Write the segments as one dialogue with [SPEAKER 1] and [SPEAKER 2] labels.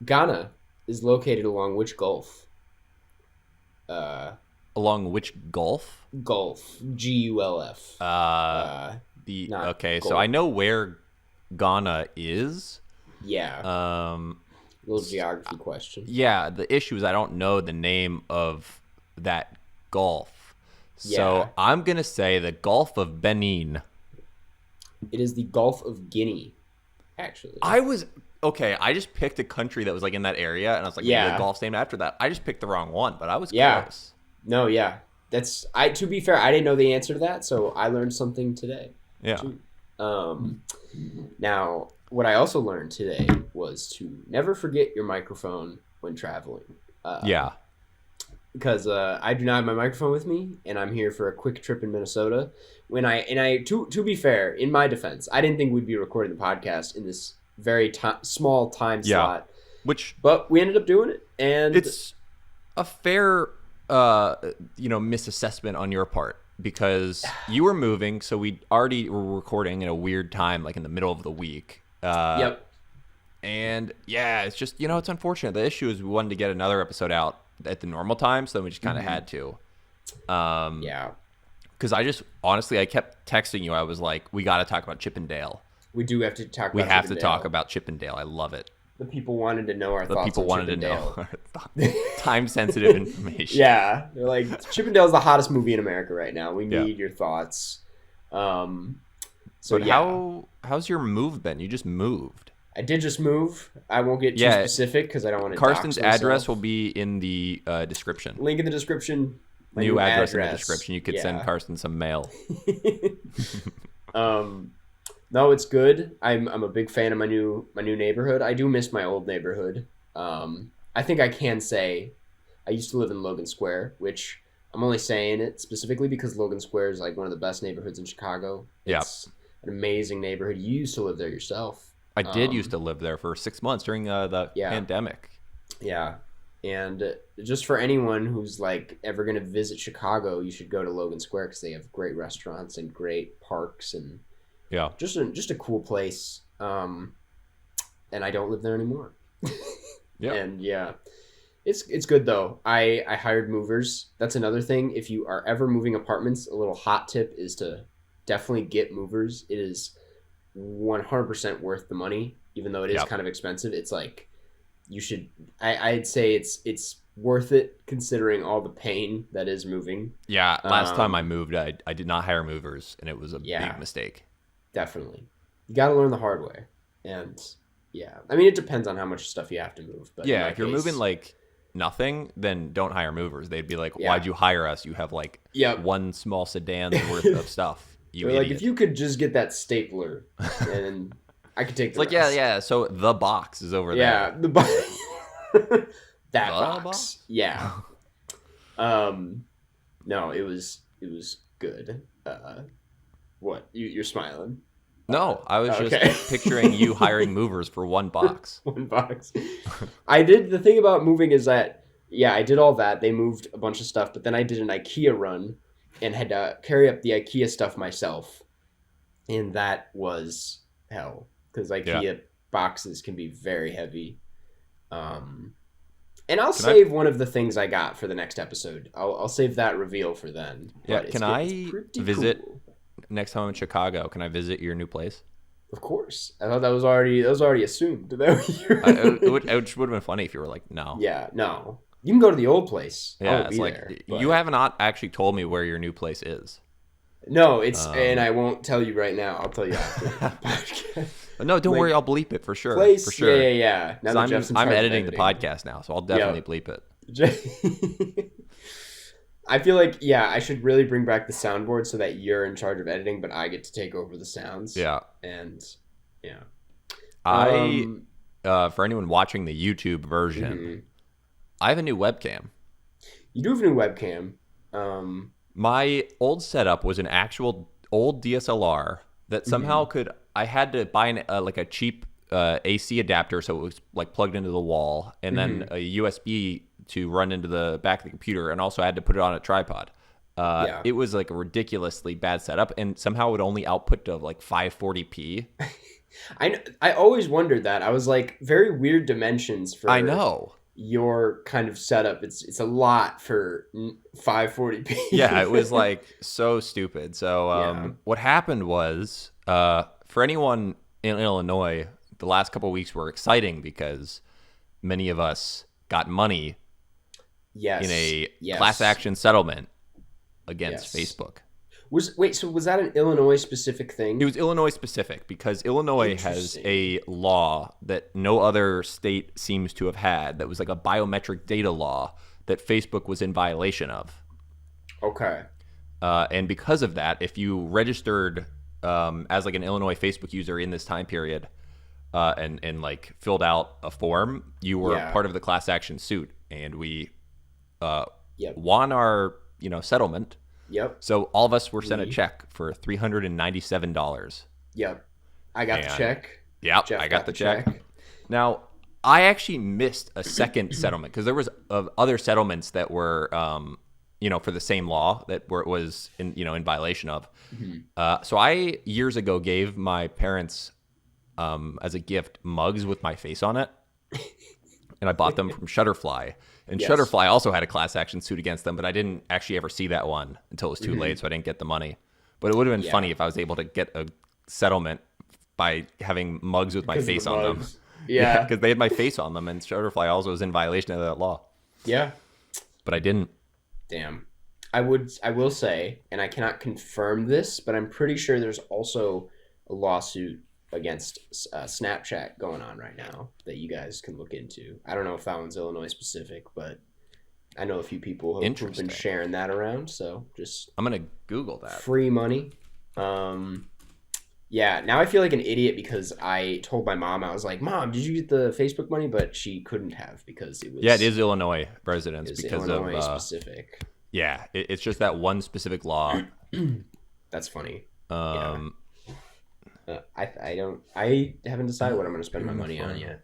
[SPEAKER 1] Ghana is located along which Gulf? Uh,
[SPEAKER 2] Along which Gulf?
[SPEAKER 1] Gulf. Gulf.
[SPEAKER 2] Uh, the
[SPEAKER 1] Not
[SPEAKER 2] okay, so
[SPEAKER 1] Gulf.
[SPEAKER 2] I know where Ghana is.
[SPEAKER 1] Yeah.
[SPEAKER 2] Um,
[SPEAKER 1] Little geography question.
[SPEAKER 2] yeah, the issue is I don't know the name of that Gulf.
[SPEAKER 1] Yeah.
[SPEAKER 2] So I'm gonna say the Gulf of Benin.
[SPEAKER 1] It is the Gulf of Guinea, actually.
[SPEAKER 2] I was okay. I just picked a country that was like in that area, and I was like, maybe the
[SPEAKER 1] Yeah.
[SPEAKER 2] Gulf's named after that. I just picked the wrong one, but I was
[SPEAKER 1] Yeah.
[SPEAKER 2] close.
[SPEAKER 1] No, yeah. That's I to be fair, I didn't know the answer to that, so I learned something today.
[SPEAKER 2] Yeah.
[SPEAKER 1] Too. Now what I also learned today was to never forget your microphone when traveling.
[SPEAKER 2] Yeah.
[SPEAKER 1] Because I do not have my microphone with me, and I'm here for a quick trip in Minnesota. To be fair, in my defense, I didn't think we'd be recording the podcast in this very small time
[SPEAKER 2] Yeah.
[SPEAKER 1] slot,
[SPEAKER 2] Which
[SPEAKER 1] but we ended up doing it, and
[SPEAKER 2] it's a fair misassessment on your part because you were moving, so we already were recording in a weird time, like in the middle of the week.
[SPEAKER 1] yep,
[SPEAKER 2] And yeah, it's just it's unfortunate. The issue is we wanted to get another episode out at the normal time, so then we just kind of had to.
[SPEAKER 1] yeah,
[SPEAKER 2] Because I kept texting you. I was like, we got to talk about Chippendale.
[SPEAKER 1] we do have to talk.
[SPEAKER 2] We
[SPEAKER 1] about
[SPEAKER 2] have to
[SPEAKER 1] Chippendale.
[SPEAKER 2] talk about Chippendale. I love it.
[SPEAKER 1] The people wanted to know our
[SPEAKER 2] The
[SPEAKER 1] thoughts.
[SPEAKER 2] people
[SPEAKER 1] on
[SPEAKER 2] wanted to
[SPEAKER 1] Chippendale.
[SPEAKER 2] know time sensitive information.
[SPEAKER 1] Yeah, they're like Chippendale's the hottest movie in America right now. We
[SPEAKER 2] Yeah.
[SPEAKER 1] need your thoughts. So
[SPEAKER 2] But
[SPEAKER 1] yeah,
[SPEAKER 2] how's your move been? You just moved.
[SPEAKER 1] I did just move. I won't get too
[SPEAKER 2] Yeah.
[SPEAKER 1] specific because I don't want to.
[SPEAKER 2] Karsten's
[SPEAKER 1] dox myself.
[SPEAKER 2] address will be in the description.
[SPEAKER 1] Link in the description. My
[SPEAKER 2] New address in the description. You could send
[SPEAKER 1] Yeah.
[SPEAKER 2] Karsten some mail.
[SPEAKER 1] No, it's good. I'm a big fan of my new neighborhood. I do miss my old neighborhood. I think I can say I used to live in Logan Square, which I'm only saying it specifically because Logan Square is like one of the best neighborhoods in Chicago.
[SPEAKER 2] Yeah.
[SPEAKER 1] It's an amazing neighborhood. You used to live there yourself.
[SPEAKER 2] I did used to live there for 6 months during the
[SPEAKER 1] Yeah.
[SPEAKER 2] pandemic.
[SPEAKER 1] Yeah. And just for anyone who's like ever going to visit Chicago, you should go to Logan Square because they have great restaurants and great parks and
[SPEAKER 2] Yeah.
[SPEAKER 1] just a cool place. And I don't live there anymore.
[SPEAKER 2] Yeah.
[SPEAKER 1] And yeah, it's good though. I hired movers. That's another thing. If you are ever moving apartments, a little hot tip is to definitely get movers. It is 100% worth the money, even though it is
[SPEAKER 2] Yep.
[SPEAKER 1] kind of expensive. It's like you should. I'd say it's worth it considering all the pain that is moving.
[SPEAKER 2] Yeah. Last time
[SPEAKER 1] Um,
[SPEAKER 2] I moved, I did not hire movers, and it was a
[SPEAKER 1] Yeah.
[SPEAKER 2] big mistake.
[SPEAKER 1] Definitely, you got to learn the hard way. And yeah, I mean it depends on how much stuff you have to move. But in
[SPEAKER 2] Yeah.
[SPEAKER 1] my
[SPEAKER 2] If you're
[SPEAKER 1] case-
[SPEAKER 2] moving like nothing, then don't hire movers. They'd be like,
[SPEAKER 1] Yeah.
[SPEAKER 2] "Why'd you hire us? You have like
[SPEAKER 1] Yep.
[SPEAKER 2] one small sedan's worth of stuff." You
[SPEAKER 1] They're like,
[SPEAKER 2] idiot.
[SPEAKER 1] if you could just get that stapler, and I could take
[SPEAKER 2] It's
[SPEAKER 1] the
[SPEAKER 2] like, yeah,
[SPEAKER 1] rest.
[SPEAKER 2] yeah. So the box is over
[SPEAKER 1] Yeah,
[SPEAKER 2] there.
[SPEAKER 1] the box. That
[SPEAKER 2] The
[SPEAKER 1] box.
[SPEAKER 2] box?
[SPEAKER 1] Yeah. No, it was good. What? You're smiling.
[SPEAKER 2] No, I was
[SPEAKER 1] Okay.
[SPEAKER 2] just picturing you hiring movers for one box.
[SPEAKER 1] One box. I did the thing about moving is that I did all that. They moved a bunch of stuff, but then I did an IKEA run and had to carry up the IKEA stuff myself. And that was hell because IKEA boxes can be very heavy. And I'll
[SPEAKER 2] Can I-
[SPEAKER 1] save one of the things I got for the next episode. I'll save that reveal for then.
[SPEAKER 2] Yeah,
[SPEAKER 1] But it's
[SPEAKER 2] can
[SPEAKER 1] good-
[SPEAKER 2] I
[SPEAKER 1] it's pretty
[SPEAKER 2] visit-
[SPEAKER 1] cool.
[SPEAKER 2] Next time I'm in Chicago, can I visit your new place?
[SPEAKER 1] Of course, I thought that was already assumed. That
[SPEAKER 2] It just would have been funny if you were like, no.
[SPEAKER 1] Yeah, no. You can go to the old place. I
[SPEAKER 2] Yeah,
[SPEAKER 1] won't
[SPEAKER 2] it's
[SPEAKER 1] be
[SPEAKER 2] like
[SPEAKER 1] there, but-
[SPEAKER 2] you have not actually told me where your new place is.
[SPEAKER 1] No, it's and I won't tell you right now. I'll tell you after the podcast.
[SPEAKER 2] But no, don't
[SPEAKER 1] Like,
[SPEAKER 2] worry, I'll bleep it for sure.
[SPEAKER 1] Place,
[SPEAKER 2] For sure.
[SPEAKER 1] yeah. Now
[SPEAKER 2] 'Cause
[SPEAKER 1] that Jeff's in
[SPEAKER 2] I'm
[SPEAKER 1] charge of
[SPEAKER 2] editing the podcast now, so I'll definitely bleep it.
[SPEAKER 1] I feel like I should really bring back the soundboard so that you're in charge of editing, but I get to take over the sounds.
[SPEAKER 2] Yeah.
[SPEAKER 1] And yeah.
[SPEAKER 2] I for anyone watching the YouTube version,
[SPEAKER 1] Mhm.
[SPEAKER 2] I have a new webcam.
[SPEAKER 1] You do have a new webcam.
[SPEAKER 2] My old setup was an actual old DSLR that somehow I had to buy like a cheap AC adapter so it was like plugged into the wall, and then a USB to run into the back of the computer, and also I had to put it on a tripod.
[SPEAKER 1] Yeah.
[SPEAKER 2] It was like a ridiculously bad setup, and somehow it would only output to like 540p.
[SPEAKER 1] I always wondered that. I was like, very weird dimensions for
[SPEAKER 2] I know.
[SPEAKER 1] your kind of setup. It's a lot for 540p.
[SPEAKER 2] Yeah, it was like so stupid. So
[SPEAKER 1] Yeah.
[SPEAKER 2] what happened was, for anyone in Illinois, the last couple of weeks were exciting because many of us got money
[SPEAKER 1] Yes.
[SPEAKER 2] in a
[SPEAKER 1] Yes.
[SPEAKER 2] class action settlement against
[SPEAKER 1] Yes.
[SPEAKER 2] Facebook.
[SPEAKER 1] So was that an Illinois specific thing?
[SPEAKER 2] It was Illinois specific because Illinois has
[SPEAKER 1] Interesting.
[SPEAKER 2] a law that no other state seems to have had that was like a biometric data law that Facebook was in violation of.
[SPEAKER 1] Okay.
[SPEAKER 2] And because of that, if you registered as like an Illinois Facebook user in this time period and like filled out a form, you were
[SPEAKER 1] Yeah.
[SPEAKER 2] part of the class action suit, and we
[SPEAKER 1] Yep.
[SPEAKER 2] won our settlement.
[SPEAKER 1] Yep.
[SPEAKER 2] So all of us were sent a
[SPEAKER 1] We-
[SPEAKER 2] check for $397.
[SPEAKER 1] Yep. I got the
[SPEAKER 2] And-
[SPEAKER 1] check.
[SPEAKER 2] Yep,
[SPEAKER 1] Jeff
[SPEAKER 2] I got the check. Now, I actually missed a second settlement because there was other settlements that were, for the same law that it was in violation of. So I years ago gave my parents as a gift mugs with my face on it, and I bought them from Shutterfly. And
[SPEAKER 1] Yes.
[SPEAKER 2] Shutterfly also had a class action suit against them, but I didn't actually ever see that one until it was too late, so I didn't get the money. But it would have been
[SPEAKER 1] Yeah.
[SPEAKER 2] funny if I was able to get a settlement by having mugs with my
[SPEAKER 1] 'Cause of
[SPEAKER 2] face
[SPEAKER 1] the
[SPEAKER 2] on them.
[SPEAKER 1] mugs. Yeah.
[SPEAKER 2] Because they had my face on them, and Shutterfly also was in violation of that law.
[SPEAKER 1] Yeah.
[SPEAKER 2] But I didn't.
[SPEAKER 1] Damn. I will say, and I cannot confirm this, but I'm pretty sure there's also a lawsuit against Snapchat going on right now that you guys can look into. I don't know if that one's Illinois specific, but I know a few people who've been
[SPEAKER 2] Interesting.
[SPEAKER 1] sharing that around. So just
[SPEAKER 2] I'm going to Google that.
[SPEAKER 1] free money. Yeah, now I feel like an idiot because I told my mom, I was like, Mom, did you get the Facebook money? But she couldn't have because it was
[SPEAKER 2] Yeah, it is Illinois residents because
[SPEAKER 1] Illinois
[SPEAKER 2] of
[SPEAKER 1] specific.
[SPEAKER 2] yeah, it's just that one specific law.
[SPEAKER 1] That's funny.
[SPEAKER 2] Um,
[SPEAKER 1] I haven't decided what I'm going to spend my money on yet.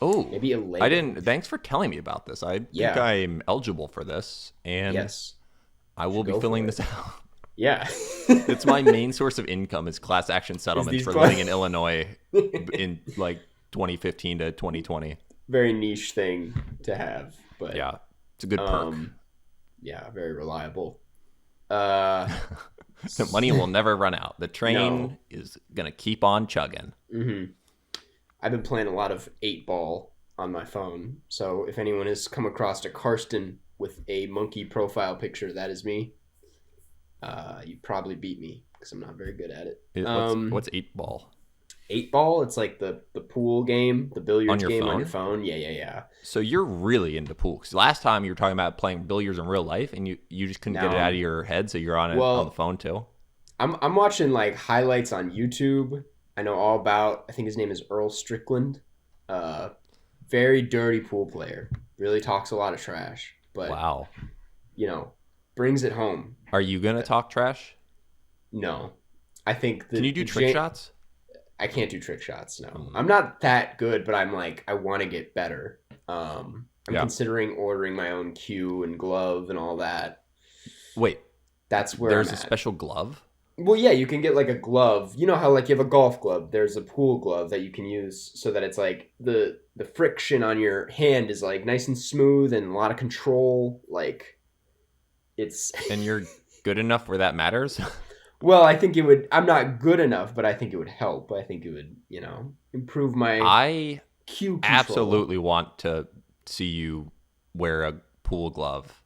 [SPEAKER 2] Oh,
[SPEAKER 1] Maybe a Lego.
[SPEAKER 2] I didn't. Thanks for telling me about this. I think
[SPEAKER 1] Yeah.
[SPEAKER 2] I'm eligible for this, and
[SPEAKER 1] Yes.
[SPEAKER 2] I will be
[SPEAKER 1] go
[SPEAKER 2] filling
[SPEAKER 1] for
[SPEAKER 2] this out.
[SPEAKER 1] Yeah.
[SPEAKER 2] It's my main source of income is class action settlements
[SPEAKER 1] these
[SPEAKER 2] for
[SPEAKER 1] class-
[SPEAKER 2] living in Illinois in like 2015 to 2020.
[SPEAKER 1] Very niche thing to have, but
[SPEAKER 2] Yeah, it's a good perk.
[SPEAKER 1] Yeah, very reliable.
[SPEAKER 2] The money will never run out. The train
[SPEAKER 1] No.
[SPEAKER 2] is gonna keep on chugging.
[SPEAKER 1] I've been playing a lot of 8-Ball on my phone, so if anyone has come across a Karsten with a monkey profile picture, that is me. You'd probably beat me because I'm not very good at it.
[SPEAKER 2] What's 8-Ball?
[SPEAKER 1] 8-Ball, it's like the pool game, the billiards
[SPEAKER 2] On your
[SPEAKER 1] game on
[SPEAKER 2] phone?
[SPEAKER 1] your phone. Yeah.
[SPEAKER 2] So you're really into pool. Because last time you were talking about playing billiards in real life, and you just couldn't get it
[SPEAKER 1] No.
[SPEAKER 2] out of your head, so you're on it
[SPEAKER 1] Well-
[SPEAKER 2] on the phone too.
[SPEAKER 1] I'm watching like highlights on YouTube. I know all about. I think his name is Earl Strickland. Very dirty pool player. Really talks a lot of trash, but
[SPEAKER 2] Wow.
[SPEAKER 1] Brings it home.
[SPEAKER 2] Are you gonna talk trash?
[SPEAKER 1] No, I think.
[SPEAKER 2] Can you do trick shots?
[SPEAKER 1] I can't do trick shots. No,
[SPEAKER 2] Mm.
[SPEAKER 1] I'm not that good, but I'm like I want to get better. I'm
[SPEAKER 2] Yeah.
[SPEAKER 1] considering ordering my own cue and glove and all that.
[SPEAKER 2] Wait,
[SPEAKER 1] That's where
[SPEAKER 2] there's
[SPEAKER 1] I'm
[SPEAKER 2] a
[SPEAKER 1] at.
[SPEAKER 2] special glove?
[SPEAKER 1] Well, yeah, you can get like a glove. You know how like you have a golf glove. There's a pool glove that you can use so that it's like the friction on your hand is like nice and smooth and a lot of control. Like it's
[SPEAKER 2] And you're good enough where that matters?
[SPEAKER 1] well, I think it would. I'm not good enough, but I think it would help. I think it would, improve my
[SPEAKER 2] I
[SPEAKER 1] cue control.
[SPEAKER 2] absolutely want to see you wear a pool glove.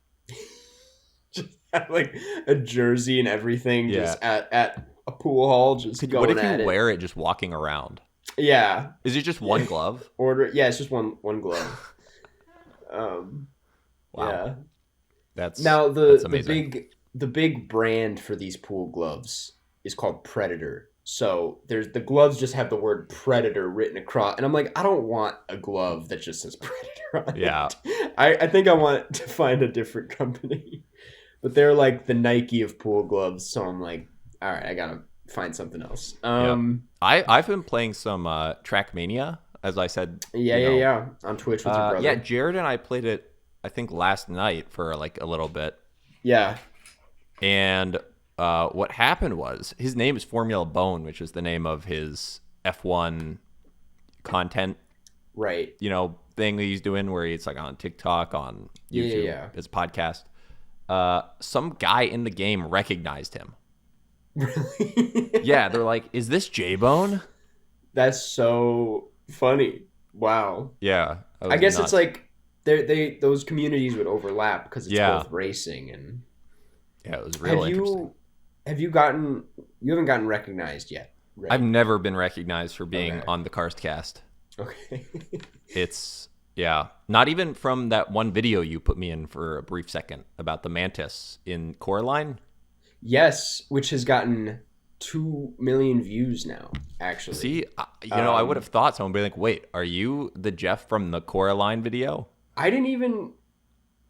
[SPEAKER 1] Just have, like a jersey and everything,
[SPEAKER 2] Yeah.
[SPEAKER 1] just at a pool hall, just going
[SPEAKER 2] What if
[SPEAKER 1] at
[SPEAKER 2] you
[SPEAKER 1] it.
[SPEAKER 2] wear it just walking around?
[SPEAKER 1] Yeah,
[SPEAKER 2] Is it just one glove?
[SPEAKER 1] order. Yeah, it's just one glove.
[SPEAKER 2] Wow.
[SPEAKER 1] Yeah.
[SPEAKER 2] That's
[SPEAKER 1] Now
[SPEAKER 2] that's
[SPEAKER 1] the
[SPEAKER 2] amazing.
[SPEAKER 1] the big brand for these pool gloves is called Predator. So the gloves just have the word Predator written across, and I'm like, I don't want a glove that just says Predator on
[SPEAKER 2] Yeah.
[SPEAKER 1] it. I think I want to find a different company. but they're like the Nike of pool gloves. So I'm like, all right, I gotta find something else.
[SPEAKER 2] Yep. I've been playing some Trackmania, as I said.
[SPEAKER 1] Yeah. On Twitch with your brother.
[SPEAKER 2] Yeah, Jared and I played it, I think, last night for like a little bit.
[SPEAKER 1] Yeah.
[SPEAKER 2] And what happened was his name is Formula Bone, which is the name of his F1 content,
[SPEAKER 1] right?
[SPEAKER 2] Thing that he's doing where he's like on TikTok, on YouTube, his podcast. Some guy in the game recognized him.
[SPEAKER 1] Really?
[SPEAKER 2] Yeah, they're like, "Is this J-Bone?"
[SPEAKER 1] That's so funny. Wow.
[SPEAKER 2] Yeah,
[SPEAKER 1] I guess nuts. It's like those communities would overlap because it's both racing and.
[SPEAKER 2] Yeah, it was really interesting.
[SPEAKER 1] You haven't gotten recognized yet, right?
[SPEAKER 2] I've never been recognized for being on the Karstcast.
[SPEAKER 1] Okay.
[SPEAKER 2] It's, not even from that one video you put me in for a brief second about the Mantis in Coraline.
[SPEAKER 1] Yes, which has gotten 2 million views now, actually.
[SPEAKER 2] See, I would have thought someone would be like, wait, are you the Jeff from the Coraline video?
[SPEAKER 1] I didn't even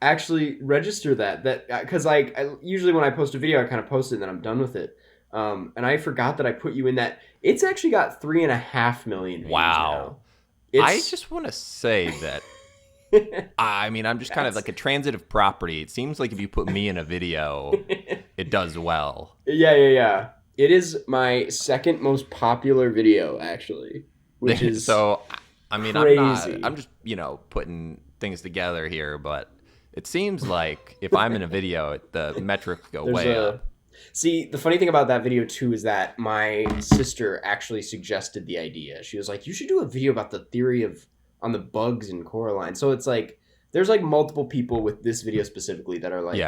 [SPEAKER 1] actually register that because I usually when I post a video I kind of post it and then I'm done with it, and I forgot that I put you in that. It's actually got 3.5 million views now.
[SPEAKER 2] I just want to say that I mean, I'm just kind of like a transitive property. It seems like if you put me in a video it does well.
[SPEAKER 1] Yeah. It is my second most popular video, actually, which is
[SPEAKER 2] so I mean crazy. I'm just putting things together here, but it seems like if I'm in a video, the metrics go way up.
[SPEAKER 1] See, the funny thing about that video, too, is that my sister actually suggested the idea. She was like, you should do a video about the theory on the bugs in Coraline. So it's like, there's like multiple people with this video specifically that are like,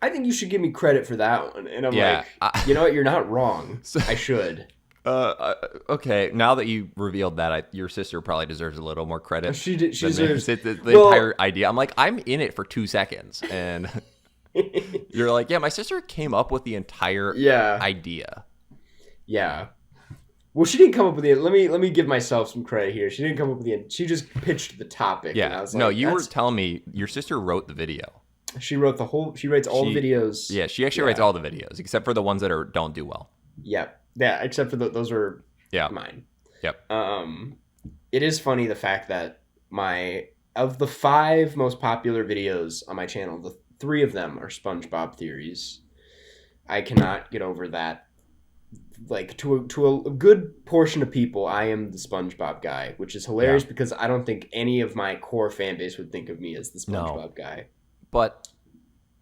[SPEAKER 1] I think you should give me credit for that one. And I'm like, you know what? You're not wrong. I should.
[SPEAKER 2] Okay, now that you revealed that, your sister probably deserves a little more credit.
[SPEAKER 1] She deserves
[SPEAKER 2] the entire idea. I'm like, I'm in it for 2 seconds, and you're like, yeah, my sister came up with the entire idea.
[SPEAKER 1] Yeah. Well, she didn't come up with the. Let me give myself some credit here. She didn't come up with the. She just pitched the topic.
[SPEAKER 2] Yeah.
[SPEAKER 1] And I was
[SPEAKER 2] like, you were telling me your sister wrote the video.
[SPEAKER 1] She wrote the whole. She writes all the videos.
[SPEAKER 2] Yeah, she actually writes all the videos except for the ones that don't do well.
[SPEAKER 1] Yep. Yeah, except for those are mine.
[SPEAKER 2] Yep.
[SPEAKER 1] It is funny the fact that of the 5 most popular videos on my channel, the 3 of them are SpongeBob theories. I cannot get over that. Like to a good portion of people, I am the SpongeBob guy, which is hilarious because I don't think any of my core fan base would think of me as the SpongeBob guy.
[SPEAKER 2] But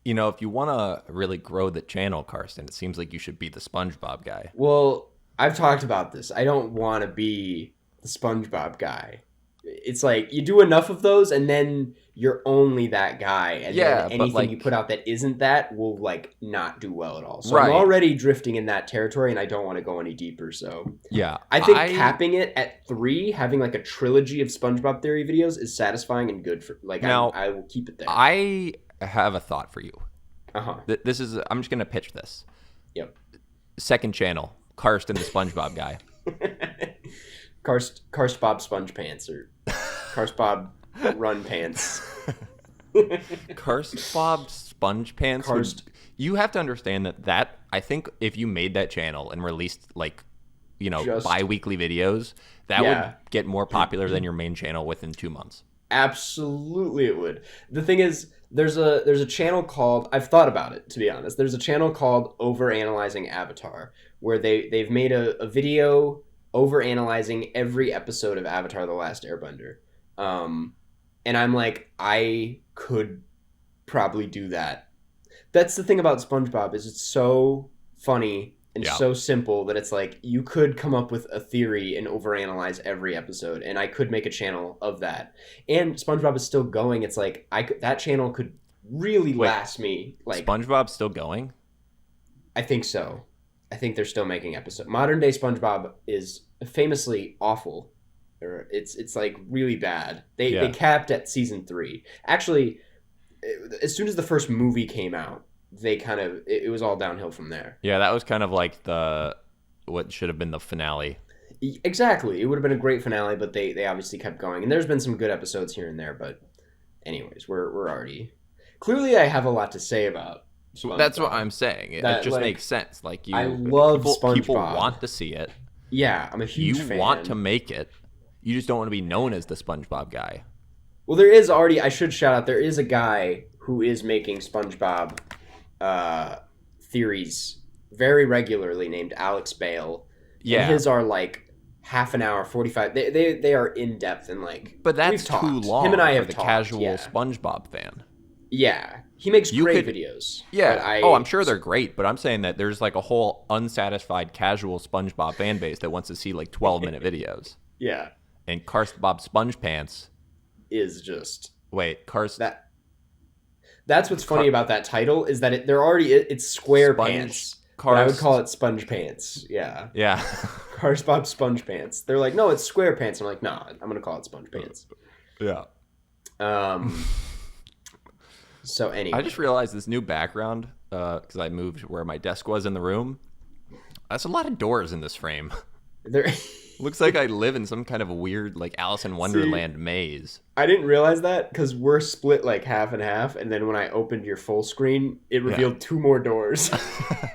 [SPEAKER 2] if you want to really grow the channel, Karsten, it seems like you should be the SpongeBob guy.
[SPEAKER 1] Well, I've talked about this. I don't want to be the SpongeBob guy. It's like you do enough of those and then you're only that guy. And then anything you put out that isn't that will like not do well at all. So I'm already drifting in that territory and I don't want to go any deeper. So I think capping it at 3, having like a trilogy of SpongeBob theory videos is satisfying and good for I will keep it there.
[SPEAKER 2] I have a thought for you.
[SPEAKER 1] Uh-huh.
[SPEAKER 2] I'm just going to pitch this.
[SPEAKER 1] Yep.
[SPEAKER 2] Second channel, Karsten the SpongeBob guy.
[SPEAKER 1] Karstbob Sponge Pants or Karstbob Run Pants.
[SPEAKER 2] Karstbob Sponge Pants. You have to understand that I think if you made that channel and released bi-weekly videos, that would get more popular than your main channel within 2 months.
[SPEAKER 1] Absolutely it would. The thing is, there's a channel called, I've thought about it, to be honest. There's a channel called Overanalyzing Avatar, where they've made a video overanalyzing every episode of Avatar: The Last Airbender. And I'm like, I could probably do that. That's the thing about SpongeBob, is it's so funny and so simple that it's like you could come up with a theory and overanalyze every episode, and I could make a channel of that. And SpongeBob is still going. It's like that channel could really last me. Like
[SPEAKER 2] SpongeBob's still going?
[SPEAKER 1] I think so. I think they're still making episodes. Modern day SpongeBob is famously awful. It's like really bad. They capped at season 3. Actually, as soon as the first movie came out, they kind of it was all downhill from there.
[SPEAKER 2] Yeah, that was kind of like what should have been the finale.
[SPEAKER 1] Exactly. It would have been a great finale, but they obviously kept going. And there's been some good episodes here and there, but anyways, we're already clearly I have a lot to say about
[SPEAKER 2] That's what
[SPEAKER 1] SpongeBob.
[SPEAKER 2] I'm saying. It
[SPEAKER 1] That,
[SPEAKER 2] just
[SPEAKER 1] like,
[SPEAKER 2] makes sense. Like
[SPEAKER 1] I love
[SPEAKER 2] people
[SPEAKER 1] SpongeBob.
[SPEAKER 2] want to see it.
[SPEAKER 1] Yeah, I'm a
[SPEAKER 2] You
[SPEAKER 1] huge fan.
[SPEAKER 2] want to make it. You just don't want to be known as the SpongeBob guy.
[SPEAKER 1] Well, there is already. I should shout out. There is a guy who is making SpongeBob uh, theories very regularly, named Alex Bale.
[SPEAKER 2] Yeah.
[SPEAKER 1] And his are like half an hour, 45. They are in depth and like.
[SPEAKER 2] But that's
[SPEAKER 1] we've talked.
[SPEAKER 2] too long
[SPEAKER 1] Him and I
[SPEAKER 2] for
[SPEAKER 1] have
[SPEAKER 2] the
[SPEAKER 1] talked,
[SPEAKER 2] casual
[SPEAKER 1] yeah.
[SPEAKER 2] SpongeBob fan.
[SPEAKER 1] Yeah, he makes
[SPEAKER 2] You
[SPEAKER 1] great
[SPEAKER 2] could-
[SPEAKER 1] videos.
[SPEAKER 2] Yeah.
[SPEAKER 1] but
[SPEAKER 2] I'm sure they're great, but I'm saying that there's like a whole unsatisfied casual SpongeBob fan base that wants to see like 12-minute videos.
[SPEAKER 1] Yeah,
[SPEAKER 2] And Bob Sponge Pants.
[SPEAKER 1] is just
[SPEAKER 2] Wait,
[SPEAKER 1] that. That's what's funny about that title is that they're already it's square
[SPEAKER 2] Sponge
[SPEAKER 1] pants. But I would
[SPEAKER 2] Karst-
[SPEAKER 1] call it sponge pants. Yeah.
[SPEAKER 2] Yeah.
[SPEAKER 1] Bob Sponge Pants. They're like, no, it's square pants. I'm like, nah, I'm gonna call it sponge pants.
[SPEAKER 2] Yeah.
[SPEAKER 1] So anyway,
[SPEAKER 2] I just realized this new background because I moved where my desk was in the room. That's a lot of doors in this frame.
[SPEAKER 1] there.
[SPEAKER 2] Looks like I live in some kind of a weird like Alice in Wonderland maze.
[SPEAKER 1] I didn't realize that because we're split like half and half, and then when I opened your full screen, it revealed two more doors,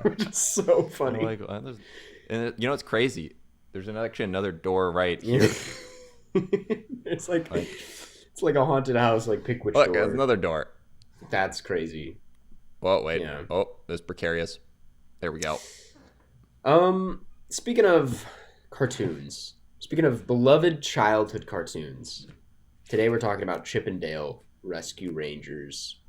[SPEAKER 1] which is so funny.
[SPEAKER 2] I'm like, you know what's crazy? There's actually another door right here.
[SPEAKER 1] It's like it's like a haunted house, like pick which
[SPEAKER 2] Look,
[SPEAKER 1] door.
[SPEAKER 2] there's another door.
[SPEAKER 1] That's crazy.
[SPEAKER 2] Oh wait.
[SPEAKER 1] Yeah.
[SPEAKER 2] Oh, there's precarious. There we go.
[SPEAKER 1] Speaking of cartoons, speaking of beloved childhood cartoons, today we're talking about Chip and Dale Rescue Rangers,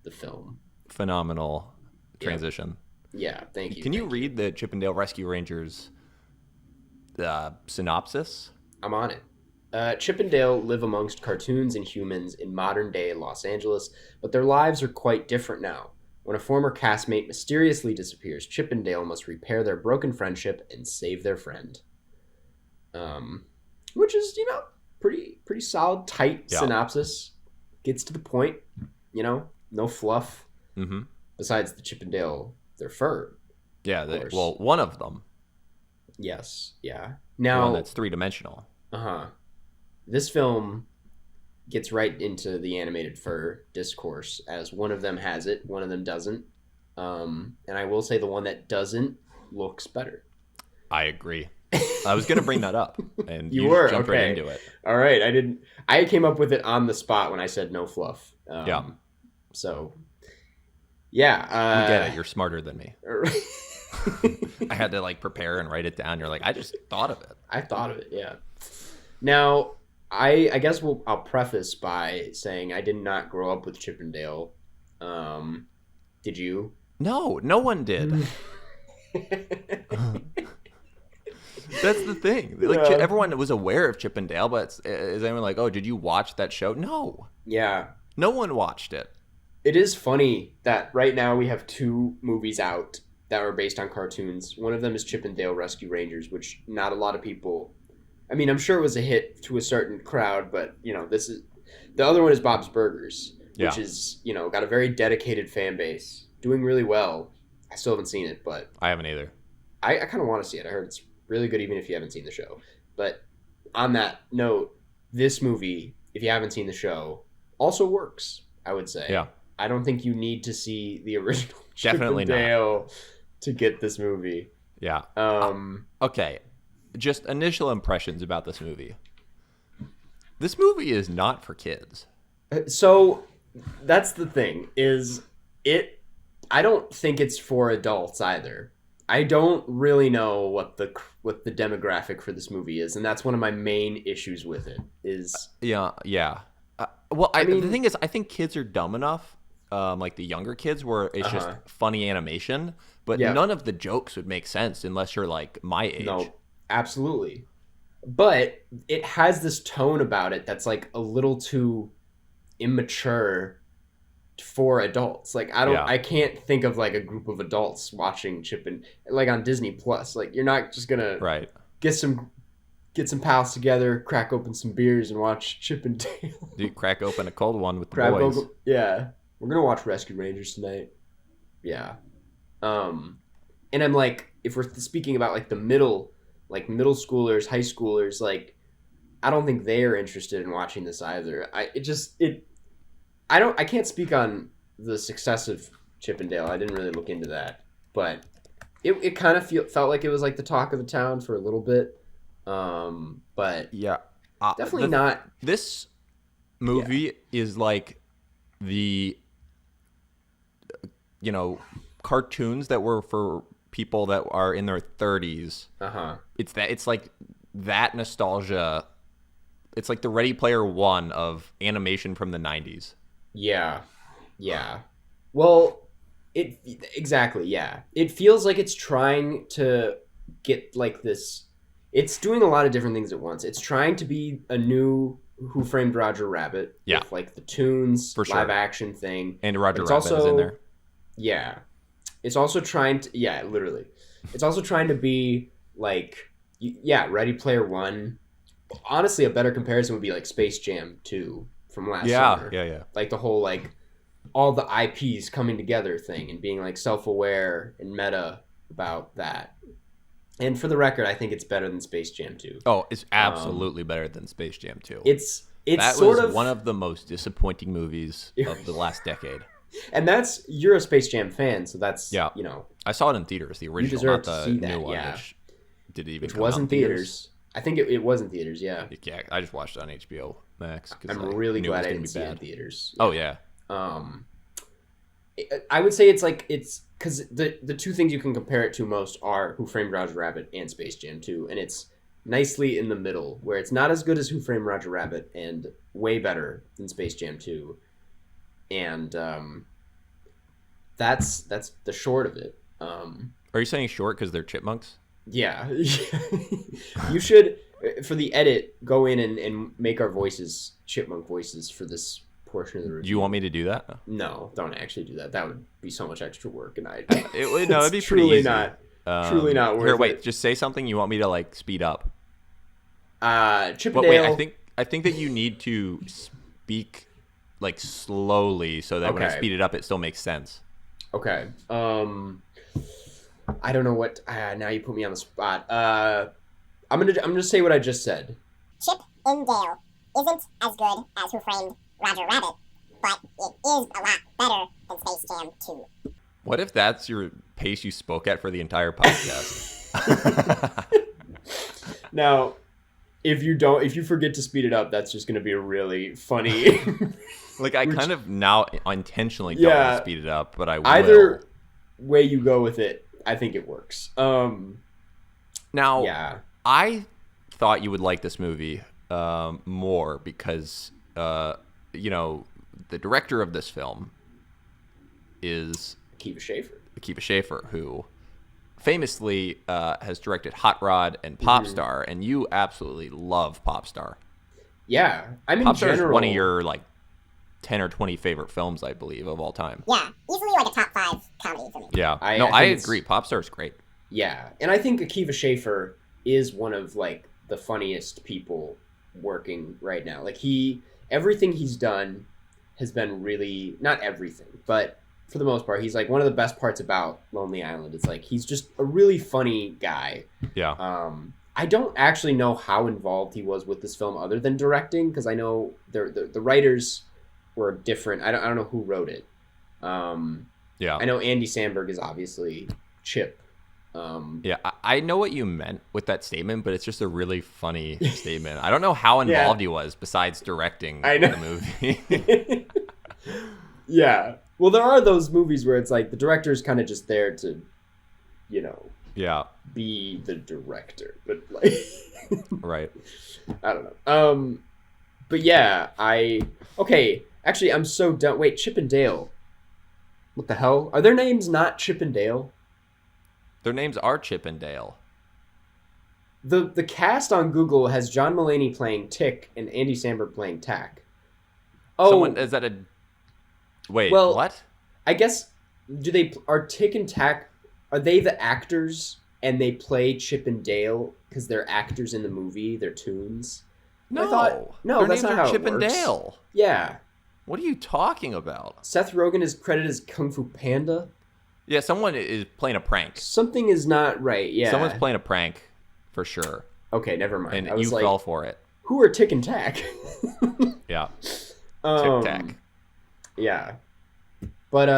[SPEAKER 1] the film.
[SPEAKER 2] Phenomenal transition.
[SPEAKER 1] Yeah, thank you.
[SPEAKER 2] Can you read the Chip and Dale Rescue Rangers synopsis?
[SPEAKER 1] I'm on it. Chip and Dale live amongst cartoons and humans in modern-day Los Angeles, but their lives are quite different now. When a former castmate mysteriously disappears, Chip and Dale must repair their broken friendship and save their friend. Which is, pretty solid, tight synopsis. Gets to the point, no fluff.
[SPEAKER 2] Mm-hmm.
[SPEAKER 1] Besides the Chip and Dale, their fur.
[SPEAKER 2] Yeah, one of them.
[SPEAKER 1] Yes, yeah.
[SPEAKER 2] The
[SPEAKER 1] Now,
[SPEAKER 2] one that's three-dimensional.
[SPEAKER 1] This film gets right into the animated fur discourse, as one of them has it, one of them doesn't. And I will say the one that doesn't looks better.
[SPEAKER 2] I agree. I was going to bring that up, and
[SPEAKER 1] You were,
[SPEAKER 2] jumped right
[SPEAKER 1] okay.
[SPEAKER 2] into it.
[SPEAKER 1] All right, I came up with it on the spot when I said no fluff.
[SPEAKER 2] Yeah.
[SPEAKER 1] So, yeah.
[SPEAKER 2] You get it. You're smarter than me.
[SPEAKER 1] Right.
[SPEAKER 2] I had to prepare and write it down. You're like, I just thought of it.
[SPEAKER 1] I thought of it, yeah. Now, I guess I'll preface by saying I did not grow up with Chip and Dale. Did you?
[SPEAKER 2] No one did. That's the thing. Everyone was aware of Chip and Dale, but is anyone like, oh, did you watch that show? No.
[SPEAKER 1] Yeah.
[SPEAKER 2] No one watched it.
[SPEAKER 1] It is funny that right now we have two movies out that are based on cartoons. One of them is Chip and Dale Rescue Rangers, which not a lot of people... I mean, I'm sure it was a hit to a certain crowd, but, this is... The other one is Bob's Burgers, which is, got a very dedicated fan base. Doing really well. I still haven't seen it, but...
[SPEAKER 2] I haven't either.
[SPEAKER 1] I kind of want to see it. I heard it's really good even if you haven't seen the show. But on that note, this movie, if you haven't seen the show, also works, I would say.
[SPEAKER 2] Yeah.
[SPEAKER 1] I don't think you need to see the original
[SPEAKER 2] Definitely
[SPEAKER 1] Chip and Dale to get this movie.
[SPEAKER 2] Yeah.
[SPEAKER 1] Um,
[SPEAKER 2] Okay. Just initial impressions about this movie. This movie is not for kids.
[SPEAKER 1] So that's the thing, is I don't think it's for adults either. I don't really know what the demographic for this movie is, and that's one of my main issues with it.
[SPEAKER 2] Yeah. The thing is, I think kids are dumb enough, like the younger kids, where it's just funny animation, but none of the jokes would make sense unless you're like my age.
[SPEAKER 1] No, absolutely. But it has this tone about it that's like a little too immature for adults. Like I can't think of like a group of adults watching Chip and like on Disney Plus. Like you're not just gonna get some pals together, crack open some beers, and watch Chip and Dale.
[SPEAKER 2] Do you crack open a cold one with the boys?
[SPEAKER 1] Yeah, we're gonna watch Rescue Rangers tonight. Yeah, and I'm like, if we're speaking about like the middle schoolers, high schoolers, like I don't think they are interested in watching this either. I can't speak on the success of Chip and Dale. I didn't really look into that, but it kind of felt like it was like the talk of the town for a little bit. But
[SPEAKER 2] Yeah.
[SPEAKER 1] definitely not.
[SPEAKER 2] This movie is like the, cartoons that were for people that are in their 30s. It's like that nostalgia. It's like the Ready Player One of animation from the 90s.
[SPEAKER 1] Yeah. Well, exactly. Yeah, it feels like it's trying to get like this. It's doing a lot of different things at once. It's trying to be a new Who Framed Roger Rabbit.
[SPEAKER 2] Yeah.
[SPEAKER 1] With like the tunes,
[SPEAKER 2] For sure.
[SPEAKER 1] live action thing.
[SPEAKER 2] And Roger
[SPEAKER 1] It's
[SPEAKER 2] Rabbit is in there.
[SPEAKER 1] Yeah. It's also trying to, literally. It's also trying to be like, Ready Player One. Honestly, a better comparison would be like Space Jam 2 from last summer.
[SPEAKER 2] Yeah.
[SPEAKER 1] Like the whole like all the IPs coming together thing and being like self-aware and meta about that. And for the record, I think it's better than Space Jam 2.
[SPEAKER 2] Oh, it's absolutely better than Space Jam 2.
[SPEAKER 1] It's
[SPEAKER 2] that
[SPEAKER 1] sort
[SPEAKER 2] was
[SPEAKER 1] of
[SPEAKER 2] one of the most disappointing movies of the last decade.
[SPEAKER 1] And you're a Space Jam fan, so that's
[SPEAKER 2] I saw it in theaters, the original,
[SPEAKER 1] deserve
[SPEAKER 2] not
[SPEAKER 1] to
[SPEAKER 2] the
[SPEAKER 1] see that,
[SPEAKER 2] new one,
[SPEAKER 1] yeah.
[SPEAKER 2] which did it even
[SPEAKER 1] which
[SPEAKER 2] come
[SPEAKER 1] was
[SPEAKER 2] out
[SPEAKER 1] in theaters. I think it was in theaters, yeah.
[SPEAKER 2] Yeah, I just watched it on HBO Max.
[SPEAKER 1] I'm really glad I
[SPEAKER 2] it
[SPEAKER 1] didn't
[SPEAKER 2] was
[SPEAKER 1] see it
[SPEAKER 2] gonna
[SPEAKER 1] in
[SPEAKER 2] be bad.
[SPEAKER 1] theaters.
[SPEAKER 2] Oh yeah.
[SPEAKER 1] I would say it's because the two things you can compare it to most are Who Framed Roger Rabbit and Space Jam 2, and it's nicely in the middle, where it's not as good as Who Framed Roger Rabbit and way better than Space Jam 2. And that's the short of it.
[SPEAKER 2] Are you saying short because they're chipmunks?
[SPEAKER 1] Yeah. You should, for the edit, go in and make our voices chipmunk voices for this portion of the review.
[SPEAKER 2] Do you want me to do that?
[SPEAKER 1] No, don't actually do that. That would be so much extra work, and
[SPEAKER 2] it'd be pretty
[SPEAKER 1] truly
[SPEAKER 2] easy.
[SPEAKER 1] Truly not worth
[SPEAKER 2] Here,
[SPEAKER 1] it.
[SPEAKER 2] wait, just say something you want me to like speed up.
[SPEAKER 1] Chip and
[SPEAKER 2] But
[SPEAKER 1] Dale.
[SPEAKER 2] wait, I think that you need to speak like slowly so that when I
[SPEAKER 1] Okay.
[SPEAKER 2] speed it up, it still makes sense.
[SPEAKER 1] Okay. I don't know what. Now you put me on the spot. I'm gonna say what I just said.
[SPEAKER 3] Chip and Dale isn't as good as Who Framed Roger Rabbit, but it is a lot better than Space Jam 2.
[SPEAKER 2] What if that's your pace you spoke at for the entire podcast?
[SPEAKER 1] Now, if you forget to speed it up, that's just gonna be a really funny.
[SPEAKER 2] Like I kind of now intentionally don't want to speed it up, but I will.
[SPEAKER 1] Either way you go with it, I think it works.
[SPEAKER 2] Now,
[SPEAKER 1] Yeah.
[SPEAKER 2] I thought you would like this movie more because, the director of this film is
[SPEAKER 1] Akiva Schaffer.
[SPEAKER 2] Akiva Schaffer, who famously has directed Hot Rod and Popstar, and you absolutely love Popstar.
[SPEAKER 1] Yeah, I mean,
[SPEAKER 2] Popstar is
[SPEAKER 1] general,
[SPEAKER 2] one of your 10 or 20 favorite films, I believe, of all time.
[SPEAKER 3] Yeah, easily like a top 5 comedy for me.
[SPEAKER 2] Yeah,
[SPEAKER 1] I
[SPEAKER 2] I
[SPEAKER 1] think it's-
[SPEAKER 2] agree. Popstar is great.
[SPEAKER 1] Yeah, and I think Akiva Schaffer is one of the funniest people working right now. Everything he's done has been really, not everything, but for the most part, he's one of the best parts about Lonely Island. It's he's just a really funny guy.
[SPEAKER 2] Yeah.
[SPEAKER 1] I don't actually know how involved he was with this film other than directing, because I know the writers were different. I don't know who wrote it.
[SPEAKER 2] Yeah.
[SPEAKER 1] I know Andy Samberg is obviously Chip.
[SPEAKER 2] Yeah, I know what you meant with that statement, but it's just a really funny statement. I don't know how involved he was besides directing the movie.
[SPEAKER 1] Yeah. Well, there are those movies where it's the director's kind of just there to,
[SPEAKER 2] Yeah.
[SPEAKER 1] be the director. But
[SPEAKER 2] Right.
[SPEAKER 1] I don't know. But yeah, okay. Actually, I'm so done. Wait, Chip and Dale. What the hell? Are their names not Chip and Dale?
[SPEAKER 2] Their names are Chip and Dale.
[SPEAKER 1] The cast on Google has John Mulaney playing Tick and Andy Samberg playing Tack. Oh,
[SPEAKER 2] Is that a... Wait,
[SPEAKER 1] Well,
[SPEAKER 2] what?
[SPEAKER 1] I guess are Tick and Tack, are they the actors and they play Chip and Dale because they're actors in the movie, they're tunes?
[SPEAKER 2] No.
[SPEAKER 1] No,
[SPEAKER 2] Their
[SPEAKER 1] that's
[SPEAKER 2] names
[SPEAKER 1] not
[SPEAKER 2] are
[SPEAKER 1] how it
[SPEAKER 2] Chip and
[SPEAKER 1] works.
[SPEAKER 2] Dale.
[SPEAKER 1] Yeah.
[SPEAKER 2] What are you talking about?
[SPEAKER 1] Seth Rogen is credited as Kung Fu Panda.
[SPEAKER 2] Yeah, someone is playing a prank.
[SPEAKER 1] Something is not right. Yeah.
[SPEAKER 2] Someone's playing a prank, for sure.
[SPEAKER 1] Okay, never mind.
[SPEAKER 2] And
[SPEAKER 1] I was
[SPEAKER 2] you fell for it.
[SPEAKER 1] who are Tick and Tack?
[SPEAKER 2] Yeah.
[SPEAKER 1] Um,
[SPEAKER 2] Tic Tac.
[SPEAKER 1] Yeah. But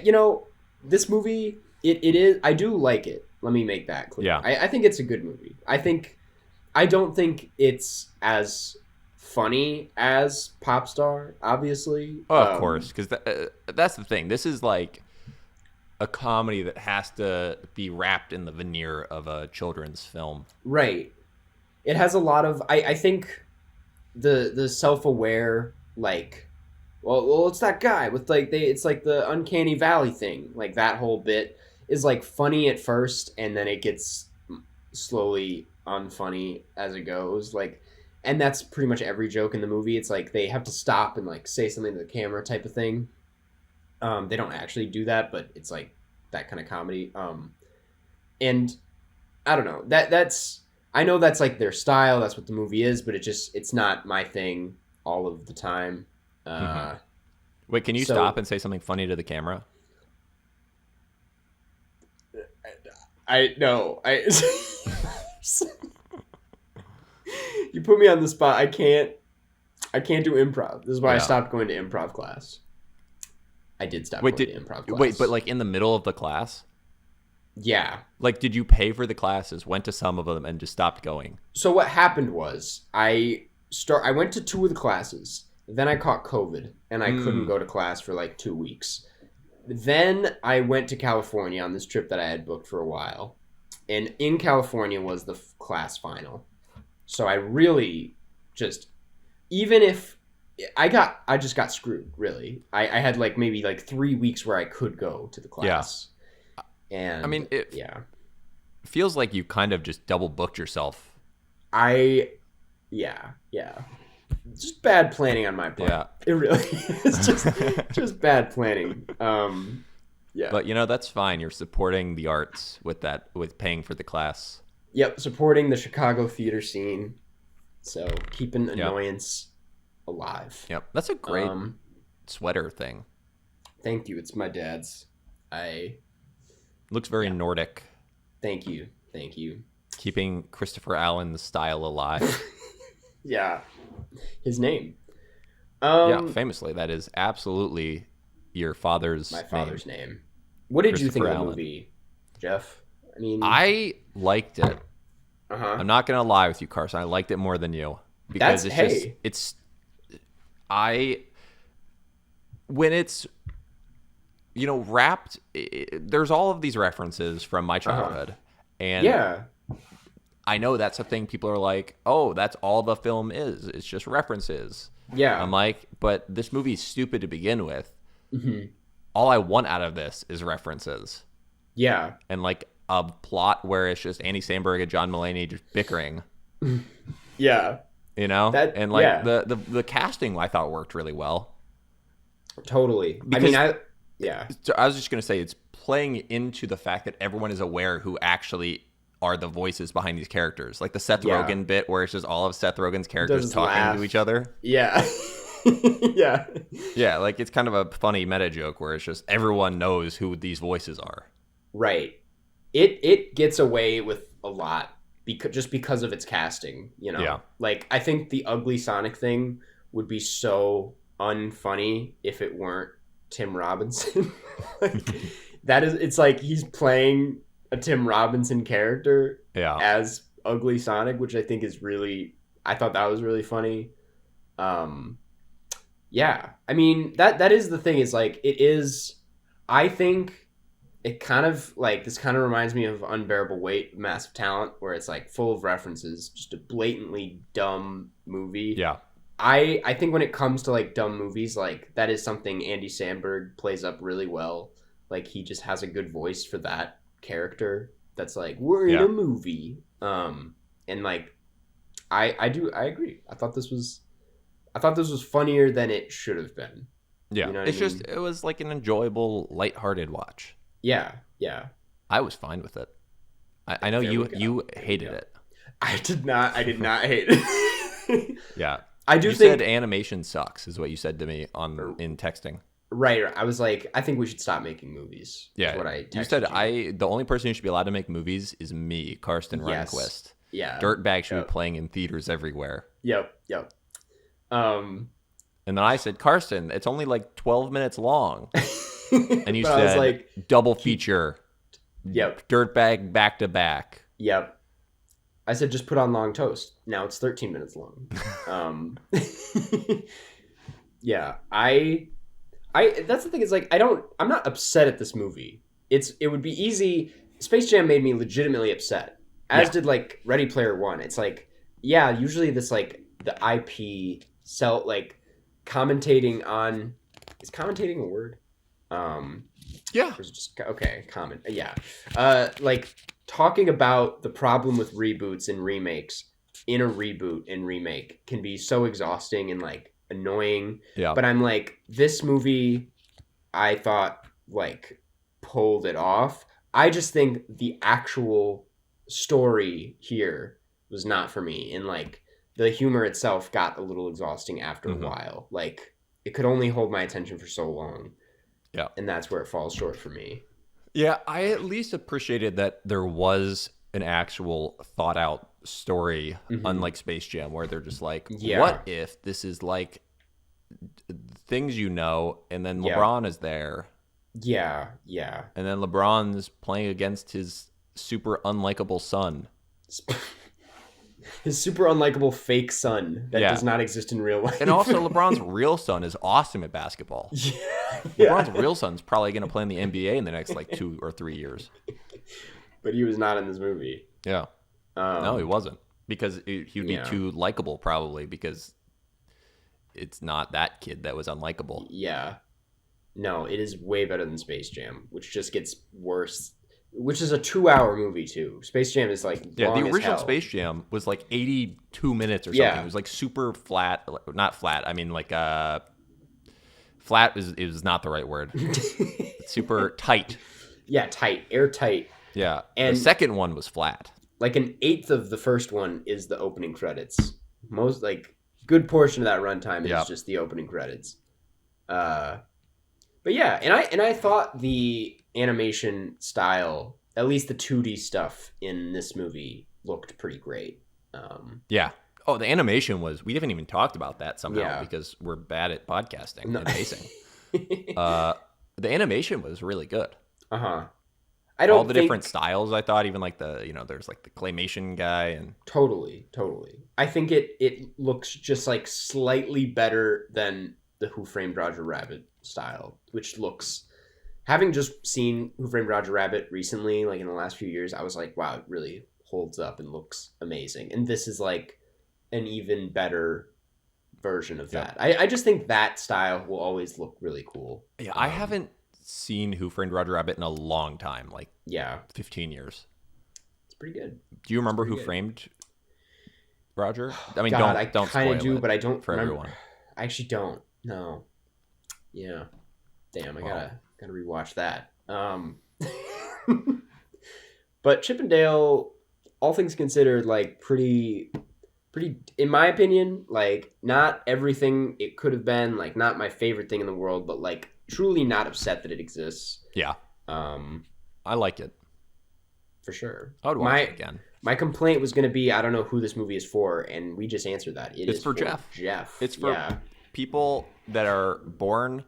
[SPEAKER 1] You know, this movie, it is. I do like it. Let me make that clear.
[SPEAKER 2] Yeah.
[SPEAKER 1] I think it's a good movie. I don't think it's as funny as Popstar, obviously.
[SPEAKER 2] Oh, of course, because that's the thing. This is like a comedy that has to be wrapped in the veneer of a children's film.
[SPEAKER 1] Right. It has a lot of. I think the self aware like. Well, it's that guy with like it's like the uncanny valley thing. Like that whole bit is like funny at first, and then it gets slowly unfunny as it goes. Like, and that's pretty much every joke in the movie. It's like they have to stop and like say something to the camera type of thing. They don't actually do that, but it's like that kind of comedy. And I don't know that's I know that's like their style. That's what the movie is, but it's not my thing all of the time.
[SPEAKER 2] Wait, can you stop and say something funny to the camera?
[SPEAKER 1] I know. You put me on the spot. I can't do improv. This is why I stopped going to improv class. I did stop going to improv class.
[SPEAKER 2] Wait, but like in the middle of the class?
[SPEAKER 1] Yeah.
[SPEAKER 2] Like, did you pay for the classes, went to some of them, and just stopped going?
[SPEAKER 1] So what happened was I went to 2 of the classes. Then I caught COVID, and I couldn't go to class for like 2 weeks. Then I went to California on this trip that I had booked for a while. And in California was the class final. So I really just, even if I just got screwed, really. I had like maybe like 3 weeks where I could go to the class. Yeah. And
[SPEAKER 2] I mean, it feels like you kind of just double booked yourself.
[SPEAKER 1] Yeah. Just bad planning on my part.
[SPEAKER 2] Yeah.
[SPEAKER 1] It really is just bad planning. Yeah.
[SPEAKER 2] But that's fine. You're supporting the arts with paying for the class.
[SPEAKER 1] Yep, supporting the Chicago theater scene. So keeping annoyance alive.
[SPEAKER 2] Yep. That's a great sweater thing.
[SPEAKER 1] Thank you. It's my dad's.
[SPEAKER 2] Looks very Nordic.
[SPEAKER 1] Thank you.
[SPEAKER 2] Keeping Christopher Allen's style alive.
[SPEAKER 1] Yeah. His name.
[SPEAKER 2] Famously, that is absolutely your father's
[SPEAKER 1] my father's name. What did you think of the
[SPEAKER 2] Allen.
[SPEAKER 1] movie, Jeff? I mean,
[SPEAKER 2] I liked it.
[SPEAKER 1] Uh-huh.
[SPEAKER 2] I'm not gonna lie with you, Carson. I liked it more than you because when it's wrapped. There's all of these references from my childhood, and
[SPEAKER 1] yeah.
[SPEAKER 2] I know that's a thing people are like, oh, that's all the film is. It's just references.
[SPEAKER 1] Yeah.
[SPEAKER 2] I'm like, but this movie's stupid to begin with.
[SPEAKER 1] Mm-hmm.
[SPEAKER 2] All I want out of this is references.
[SPEAKER 1] Yeah.
[SPEAKER 2] And like a plot where it's just Andy Samberg and John Mulaney just bickering.
[SPEAKER 1] Yeah.
[SPEAKER 2] The casting I thought worked really well.
[SPEAKER 1] Totally.
[SPEAKER 2] Because,
[SPEAKER 1] I
[SPEAKER 2] was just going to say it's playing into the fact that everyone is aware who actually are the voices behind these characters. Like the Seth Rogen bit where it's just all of Seth Rogen's characters talking to each other.
[SPEAKER 1] Yeah. Yeah.
[SPEAKER 2] Yeah, like it's kind of a funny meta joke where it's just everyone knows who these voices are.
[SPEAKER 1] Right. It gets away with a lot because of its casting,
[SPEAKER 2] Yeah.
[SPEAKER 1] Like I think the ugly Sonic thing would be so unfunny if it weren't Tim Robinson. It's like he's playing a Tim Robinson character as ugly Sonic, which I think is I thought that was really funny. Yeah. I mean, that is the thing is like, I think it kind of like, this kind of reminds me of Unbearable Weight, Massive Talent, where it's like full of references, just a blatantly dumb movie.
[SPEAKER 2] Yeah.
[SPEAKER 1] I think when it comes to like dumb movies, like that is something Andy Samberg plays up really well. Like he just has a good voice for that character that's like, we're in a movie. And like I agree. I thought this was funnier than it should have been.
[SPEAKER 2] Yeah.
[SPEAKER 1] You know what
[SPEAKER 2] it was like an enjoyable, lighthearted watch.
[SPEAKER 1] Yeah.
[SPEAKER 2] I was fine with it. I know you hated it.
[SPEAKER 1] I did not hate it.
[SPEAKER 2] Yeah.
[SPEAKER 1] You
[SPEAKER 2] said animation sucks is what you said to me in texting.
[SPEAKER 1] Right. I was like, I think we should stop making movies.
[SPEAKER 2] Yeah.
[SPEAKER 1] What I
[SPEAKER 2] you said the only person who should be allowed to make movies is me, Karsten Rehnquist.
[SPEAKER 1] Yeah.
[SPEAKER 2] Dirtbag should be playing in theaters everywhere.
[SPEAKER 1] Yep.
[SPEAKER 2] And then I said, Karsten, it's only like 12 minutes long. And you
[SPEAKER 1] But I was
[SPEAKER 2] said
[SPEAKER 1] like,
[SPEAKER 2] double feature,
[SPEAKER 1] yep,
[SPEAKER 2] Dirtbag back to back.
[SPEAKER 1] yep. I said just put on long toast. Now it's 13 minutes long. Yeah, I that's the thing, is like I'm not upset at this movie. It would be easy. Space Jam made me legitimately upset. As did like Ready Player One. It's like, yeah, usually this like the IP sell like commentating on, is commentating a word?
[SPEAKER 2] Yeah.
[SPEAKER 1] Or is it just okay, comment. Yeah. Like talking about the problem with reboots and remakes in a reboot and remake can be so exhausting and like annoying.
[SPEAKER 2] Yeah.
[SPEAKER 1] But I'm like, this movie, I thought like pulled it off. I just think the actual story here was not for me, and like the humor itself got a little exhausting after a while. Like it could only hold my attention for so long.
[SPEAKER 2] Yeah.
[SPEAKER 1] And that's where it falls short for me.
[SPEAKER 2] Yeah, I at least appreciated that there was an actual thought out story, unlike Space Jam, where they're just like, what if this is like things you know, and then LeBron is there.
[SPEAKER 1] Yeah, yeah.
[SPEAKER 2] And then LeBron's playing against his super unlikable son.
[SPEAKER 1] His super unlikable fake son that does not exist in real life.
[SPEAKER 2] And also LeBron's real son is awesome at basketball.
[SPEAKER 1] Yeah.
[SPEAKER 2] LeBron's real son's probably going to play in the NBA in the next like 2 or 3 years.
[SPEAKER 1] But he was not in this movie.
[SPEAKER 2] Yeah. No, he wasn't. Because he would be too likable probably, because it's not that kid that was unlikable.
[SPEAKER 1] Yeah. No, it is way better than Space Jam, which just gets worse. Which is a 2-hour movie too. Space Jam is like
[SPEAKER 2] the
[SPEAKER 1] long
[SPEAKER 2] original
[SPEAKER 1] as hell.
[SPEAKER 2] Space Jam was like 82 minutes or something.
[SPEAKER 1] Yeah.
[SPEAKER 2] It was like super flat, not flat. I mean like flat is not the right word. Super tight.
[SPEAKER 1] Yeah, tight, airtight.
[SPEAKER 2] Yeah,
[SPEAKER 1] And
[SPEAKER 2] the second one was flat.
[SPEAKER 1] Like an eighth of the first one is the opening credits. Most like good portion of that runtime is just the opening credits. But yeah, and I thought the animation style, at least the 2D stuff in this movie, looked pretty great.
[SPEAKER 2] Yeah. Oh, the animation was. We haven't even talked about that somehow
[SPEAKER 1] Yeah.
[SPEAKER 2] because we're bad at podcasting and pacing. The animation was really good.
[SPEAKER 1] I don't
[SPEAKER 2] all the
[SPEAKER 1] think,
[SPEAKER 2] different styles. I thought even like there's like the claymation guy and
[SPEAKER 1] totally. I think it looks just like slightly better than the Who Framed Roger Rabbit style, which looks. Having just seen Who Framed Roger Rabbit recently, like in the last few years, I was like, wow, it really holds up and looks amazing. And this is like an even better version of that. I just think that style will always look really cool.
[SPEAKER 2] Yeah, I haven't seen Who Framed Roger Rabbit in a long time, like 15 years.
[SPEAKER 1] It's pretty good.
[SPEAKER 2] Do you remember Who Framed Roger? I mean,
[SPEAKER 1] God,
[SPEAKER 2] don't
[SPEAKER 1] I kind
[SPEAKER 2] spoil
[SPEAKER 1] of do,
[SPEAKER 2] it
[SPEAKER 1] but I don't
[SPEAKER 2] for
[SPEAKER 1] remember.
[SPEAKER 2] everyone.
[SPEAKER 1] I actually don't. No. Yeah. Damn, I gotta rewatch that. But Chip and Dale, all things considered, like pretty, in my opinion, like not everything it could have been, like not my favorite thing in the world, but like truly not upset that it exists.
[SPEAKER 2] Yeah. I like it.
[SPEAKER 1] For sure.
[SPEAKER 2] I would watch it again.
[SPEAKER 1] My complaint was going to be, I don't know who this movie is for, and we just answered that. It's
[SPEAKER 2] for Jeff.
[SPEAKER 1] Jeff.
[SPEAKER 2] It's for people that are born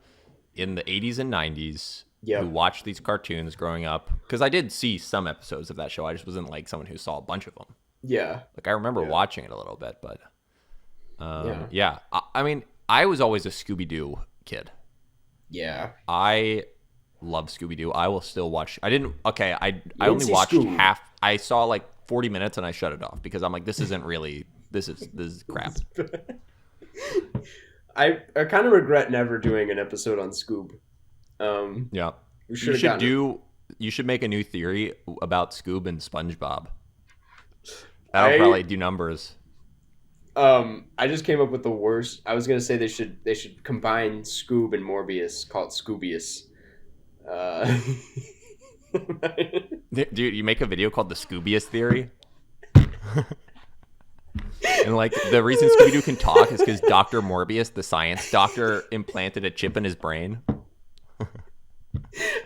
[SPEAKER 2] in the 80s and 90s who watched these cartoons growing up. Because I did see some episodes of that show. I just wasn't like someone who saw a bunch of them.
[SPEAKER 1] Yeah.
[SPEAKER 2] Like I remember watching it a little bit, but yeah. I mean, I was always a Scooby-Doo kid.
[SPEAKER 1] Yeah.
[SPEAKER 2] I love Scooby-Doo. I will still watch. I only
[SPEAKER 1] see
[SPEAKER 2] watched
[SPEAKER 1] Scoob.
[SPEAKER 2] half. I saw like 40 minutes and I shut it off because I'm like, this isn't really. This is crap.
[SPEAKER 1] I kind of regret never doing an episode on Scoob.
[SPEAKER 2] Yeah.
[SPEAKER 1] We should
[SPEAKER 2] You should make a new theory about Scoob and SpongeBob. That'll probably do numbers.
[SPEAKER 1] I just came up with the worst. I was gonna say they should combine Scoob and Morbius, call it Scoobius.
[SPEAKER 2] Dude, you make a video called the Scoobius theory. And like the reason Scooby-Doo can talk is because Dr. Morbius, the science doctor, implanted a chip in his brain.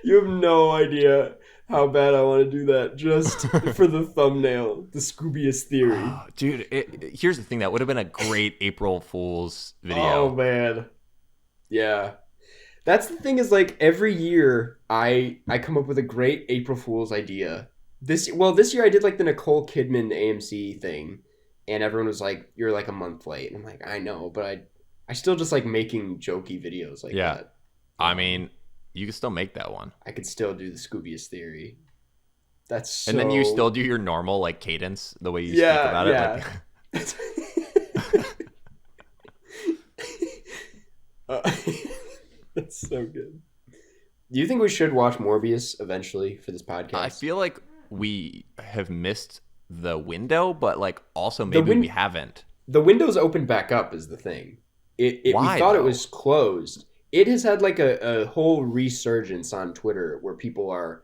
[SPEAKER 1] You have no idea how bad I want to do that just for the thumbnail, the Scoobius theory.
[SPEAKER 2] Dude, here's the thing. That would have been a great April Fool's video.
[SPEAKER 1] Oh, man. Yeah. That's the thing is like every year I come up with a great April Fool's idea. This year I did like the Nicole Kidman AMC thing, and everyone was like, "You're like a month late." And I'm like, "I know," but I still just like making jokey videos like that.
[SPEAKER 2] I mean, you can still make that one.
[SPEAKER 1] I could still do the Scoobiest theory. That's so...
[SPEAKER 2] And then you still do your normal like cadence, the way you speak about it.
[SPEAKER 1] Like... That's so good. Do you think we should watch Morbius eventually for this podcast?
[SPEAKER 2] I feel like we have missed the window, but like also maybe we haven't.
[SPEAKER 1] The window's opened back up is the thing.
[SPEAKER 2] Why,
[SPEAKER 1] we thought
[SPEAKER 2] though?
[SPEAKER 1] It was closed. It has had like a whole resurgence on Twitter where people are...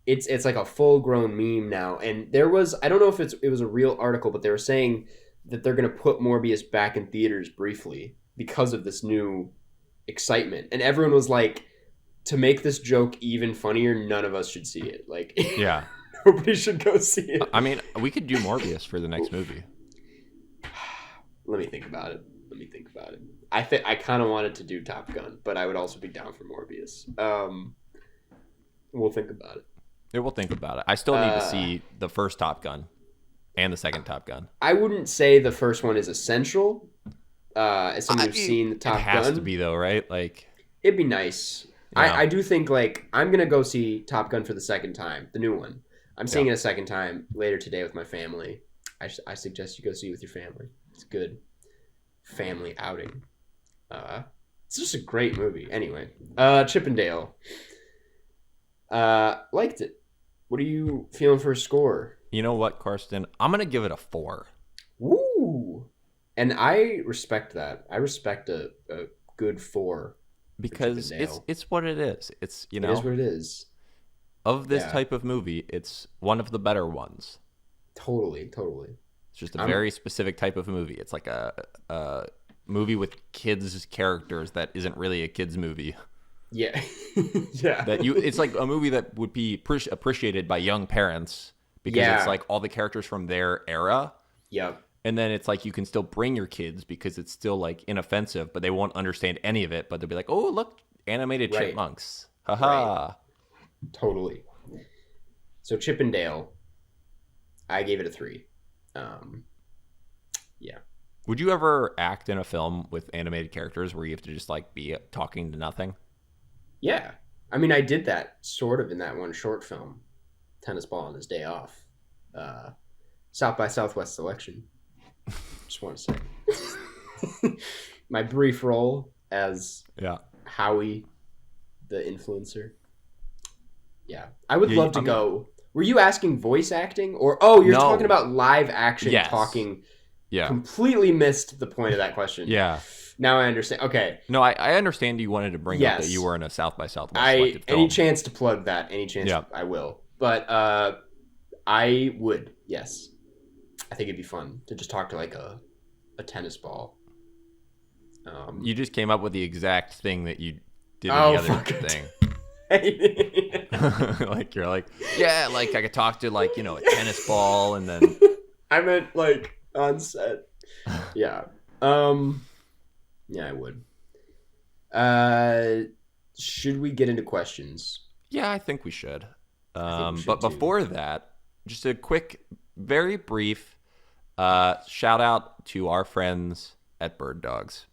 [SPEAKER 1] It's like a full-grown meme now. And there was... I don't know if it was a real article, but they were saying that they're going to put Morbius back in theaters briefly because of this new... excitement, and everyone was like, to make this joke even funnier, none of us should see it. Like,
[SPEAKER 2] yeah,
[SPEAKER 1] nobody should go see it.
[SPEAKER 2] I mean, we could do Morbius for the next movie.
[SPEAKER 1] Let me think about it. I kind of wanted to do Top Gun, but I would also be down for Morbius. We'll think about it.
[SPEAKER 2] Yeah, we'll think about it. I still need to see the first Top Gun and the second Top Gun.
[SPEAKER 1] I wouldn't say the first one is essential. As someone who's seen the Top Gun,
[SPEAKER 2] it has to be though, right? Like,
[SPEAKER 1] it'd be nice.
[SPEAKER 2] Yeah.
[SPEAKER 1] I do think like I'm gonna go see Top Gun for the second time, the new one. I'm seeing it a second time later today with my family. I suggest you go see it with your family. It's a good family outing. It's just a great movie. Anyway, Chippendale. Liked it. What are you feeling for a score?
[SPEAKER 2] You know what, Karsten? I'm gonna give it a 4.
[SPEAKER 1] Woo! And I respect that. I respect a good 4.
[SPEAKER 2] Because it's what it is. It's, you know,
[SPEAKER 1] it is what it is.
[SPEAKER 2] Of this type of movie, it's one of the better ones.
[SPEAKER 1] Totally.
[SPEAKER 2] It's just a very specific type of movie. It's like a movie with kids characters that isn't really a kids movie.
[SPEAKER 1] Yeah. Yeah.
[SPEAKER 2] It's like a movie that would be appreciated by young parents because it's like all the characters from their era.
[SPEAKER 1] Yep.
[SPEAKER 2] And then it's like you can still bring your kids because it's still like inoffensive, but they won't understand any of it. But they'll be like, "Oh, look, animated chipmunks!" Haha.
[SPEAKER 1] Right. Totally. So Chippendale, I gave it a 3. Yeah.
[SPEAKER 2] Would you ever act in a film with animated characters where you have to just like be talking to nothing?
[SPEAKER 1] Yeah. I mean, I did that sort of in that one short film, Tennis Ball on His Day Off, South by Southwest selection. Just want to say my brief role as Howie, the influencer. Yeah, I would love to go. Were you asking voice acting or you're talking about live action talking?
[SPEAKER 2] Yeah,
[SPEAKER 1] completely missed the point of that question.
[SPEAKER 2] Yeah,
[SPEAKER 1] now I understand. Okay,
[SPEAKER 2] no, I understand you wanted to bring up that you were in a South by Southwest selected film.
[SPEAKER 1] Any chance to plug that? Any chance? I will. But I would. Yes. I think it'd be fun to just talk to like a tennis ball.
[SPEAKER 2] You just came up with the exact thing that you did in the other thing. Like you're like, yeah, like I could talk to like, you know, a tennis ball and then
[SPEAKER 1] I meant like on set. Yeah. Yeah, I would. Should we get into questions?
[SPEAKER 2] Yeah, I think we should. But before that, just a quick, very brief shout out to our friends at Bird Dogs.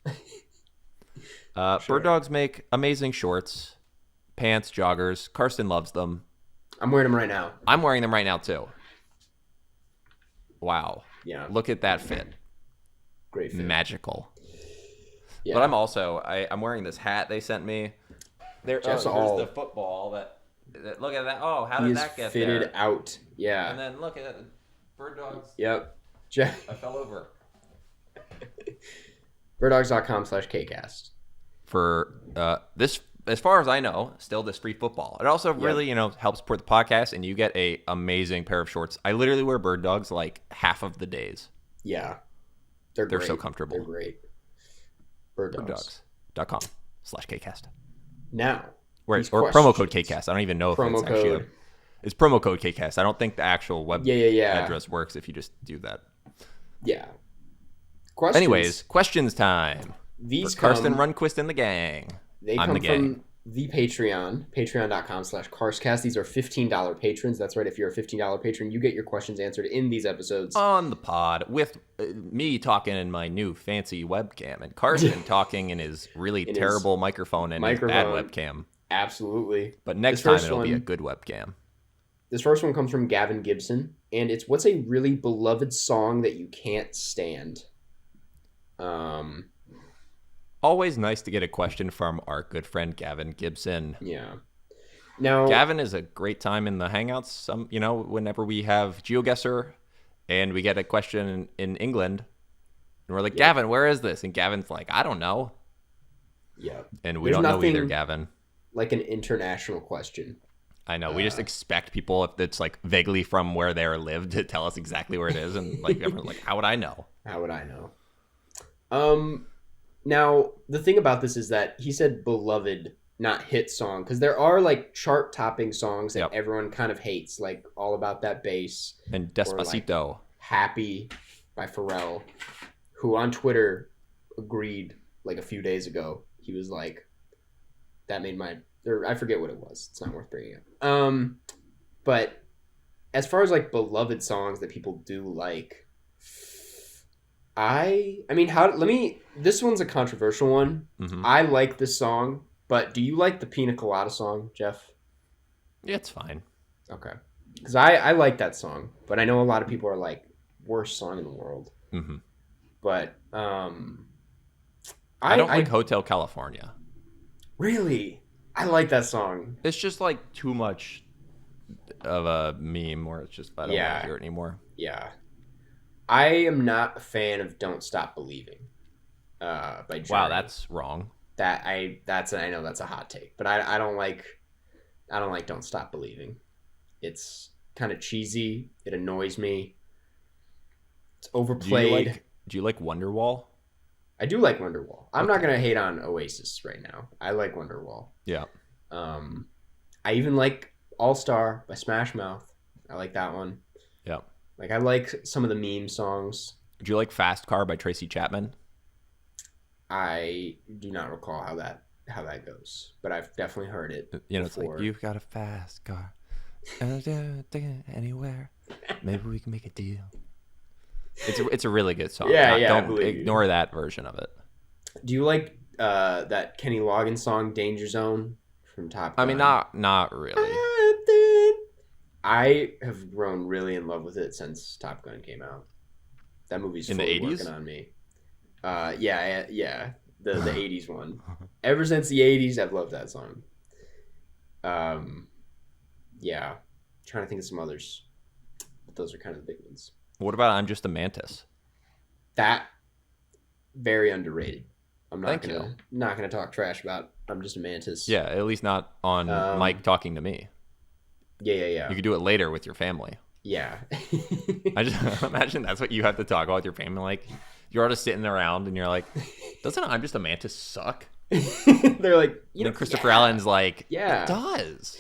[SPEAKER 2] Bird Dogs make amazing shorts, pants, joggers. Karsten loves them.
[SPEAKER 1] I'm wearing them right now.
[SPEAKER 2] I'm wearing them right now too. Wow.
[SPEAKER 1] Yeah.
[SPEAKER 2] Look at that fit.
[SPEAKER 1] Great fit.
[SPEAKER 2] Magical.
[SPEAKER 1] Yeah.
[SPEAKER 2] But I'm also I'm wearing this hat they sent me. There's the football that look at that. Oh, how did that get
[SPEAKER 1] fitted
[SPEAKER 2] there?
[SPEAKER 1] Out. Yeah.
[SPEAKER 2] And then look at that. Bird Dogs.
[SPEAKER 1] Yep.
[SPEAKER 2] I fell over.
[SPEAKER 1] Birddogs.com/Kcast.
[SPEAKER 2] For this, as far as I know, still this free football. It also really, helps support the podcast, and you get a amazing pair of shorts. I literally wear Bird Dogs like half of the days.
[SPEAKER 1] Yeah.
[SPEAKER 2] They're so comfortable.
[SPEAKER 1] They're great.
[SPEAKER 2] Birddogs.com/Kcast.
[SPEAKER 1] Now.
[SPEAKER 2] Or promo code KCast. I don't even know if it's actually... It's promo code KCast. I don't think the actual web address works if you just do that.
[SPEAKER 1] Yeah. Questions.
[SPEAKER 2] Anyways, questions time.
[SPEAKER 1] These
[SPEAKER 2] for Karsten Rundquist and the gang.
[SPEAKER 1] They come from the Patreon, patreon.com/Carscast. These are $15 patrons. That's right. If you're a $15 patron, you get your questions answered in these episodes.
[SPEAKER 2] On the pod with me talking in my new fancy webcam and Carson talking in his really terrible microphone and his bad webcam.
[SPEAKER 1] Absolutely.
[SPEAKER 2] But next time it'll be a good webcam.
[SPEAKER 1] This first one comes from Gavin Gibson, and it's what's a really beloved song that you can't stand?
[SPEAKER 2] Always nice to get a question from our good friend Gavin Gibson.
[SPEAKER 1] Yeah. Now,
[SPEAKER 2] Gavin is a great time in the Hangouts. Whenever we have GeoGuessr and we get a question in England, and we're like, Gavin, where is this? And Gavin's like, I don't know.
[SPEAKER 1] Yeah.
[SPEAKER 2] And we don't know either, Gavin.
[SPEAKER 1] Like an international question.
[SPEAKER 2] I know. We just expect people, if it's like vaguely from where they live, to tell us exactly where it is. And like, everyone's like, how would I know?
[SPEAKER 1] How would I know? Now, the thing about this is that he said beloved, not hit song, because there are like chart-topping songs that everyone kind of hates, like All About That Bass.
[SPEAKER 2] And Despacito.
[SPEAKER 1] Like Happy by Pharrell, who on Twitter agreed like a few days ago. He was like, that made my... Or I forget what it was. It's not worth bringing up. But as far as like beloved songs that people do like... this one's a controversial one.
[SPEAKER 2] Mm-hmm.
[SPEAKER 1] I like this song, but do you like the Pina Colada song, Jeff?
[SPEAKER 2] Yeah, it's fine.
[SPEAKER 1] Okay. Because I like that song, but I know a lot of people are like, worst song in the world.
[SPEAKER 2] Mm-hmm.
[SPEAKER 1] But,
[SPEAKER 2] I don't like Hotel California.
[SPEAKER 1] Really? I like that song.
[SPEAKER 2] It's just like too much of a meme where it's just, I don't want to hear it anymore.
[SPEAKER 1] Yeah. I am not a fan of "Don't Stop Believing" by Journey.
[SPEAKER 2] Wow, that's wrong.
[SPEAKER 1] I know that's a hot take, but I don't like "Don't Stop Believing." It's kind of cheesy. It annoys me. It's overplayed.
[SPEAKER 2] Do you like Wonderwall?
[SPEAKER 1] I do like Wonderwall. I'm not gonna hate on Oasis right now. I like Wonderwall.
[SPEAKER 2] Yeah.
[SPEAKER 1] I even like All Star by Smash Mouth. I like that one.
[SPEAKER 2] Yeah.
[SPEAKER 1] Like, I like some of the meme songs.
[SPEAKER 2] Do you like Fast Car by Tracy Chapman?
[SPEAKER 1] I do not recall how that goes, but I've definitely heard it.
[SPEAKER 2] It's like, you've got a fast car. Anywhere. Maybe we can make a deal. It's a really good song. Don't ignore that version of it.
[SPEAKER 1] Do you like that Kenny Loggins song, Danger Zone, from Top Gun?
[SPEAKER 2] I mean, not really.
[SPEAKER 1] I have grown really in love with it since Top Gun came out. That movie's
[SPEAKER 2] in the 80s
[SPEAKER 1] working on me. Yeah, the 80s one. Ever since the 80s, I've loved that song. Yeah, I'm trying to think of some others, but those are kind of the big ones.
[SPEAKER 2] What about I'm Just a Mantis?
[SPEAKER 1] That very underrated. I'm not gonna talk trash about I'm Just a Mantis.
[SPEAKER 2] Yeah, at least not on Mike talking to me.
[SPEAKER 1] Yeah.
[SPEAKER 2] You could do it later with your family.
[SPEAKER 1] Yeah.
[SPEAKER 2] I just imagine that's what you have to talk about with your family. Like, you're all just sitting around and you're like, doesn't I'm Just a Mantis suck?
[SPEAKER 1] They're like,
[SPEAKER 2] Christopher Allen's like,
[SPEAKER 1] yeah,
[SPEAKER 2] it does.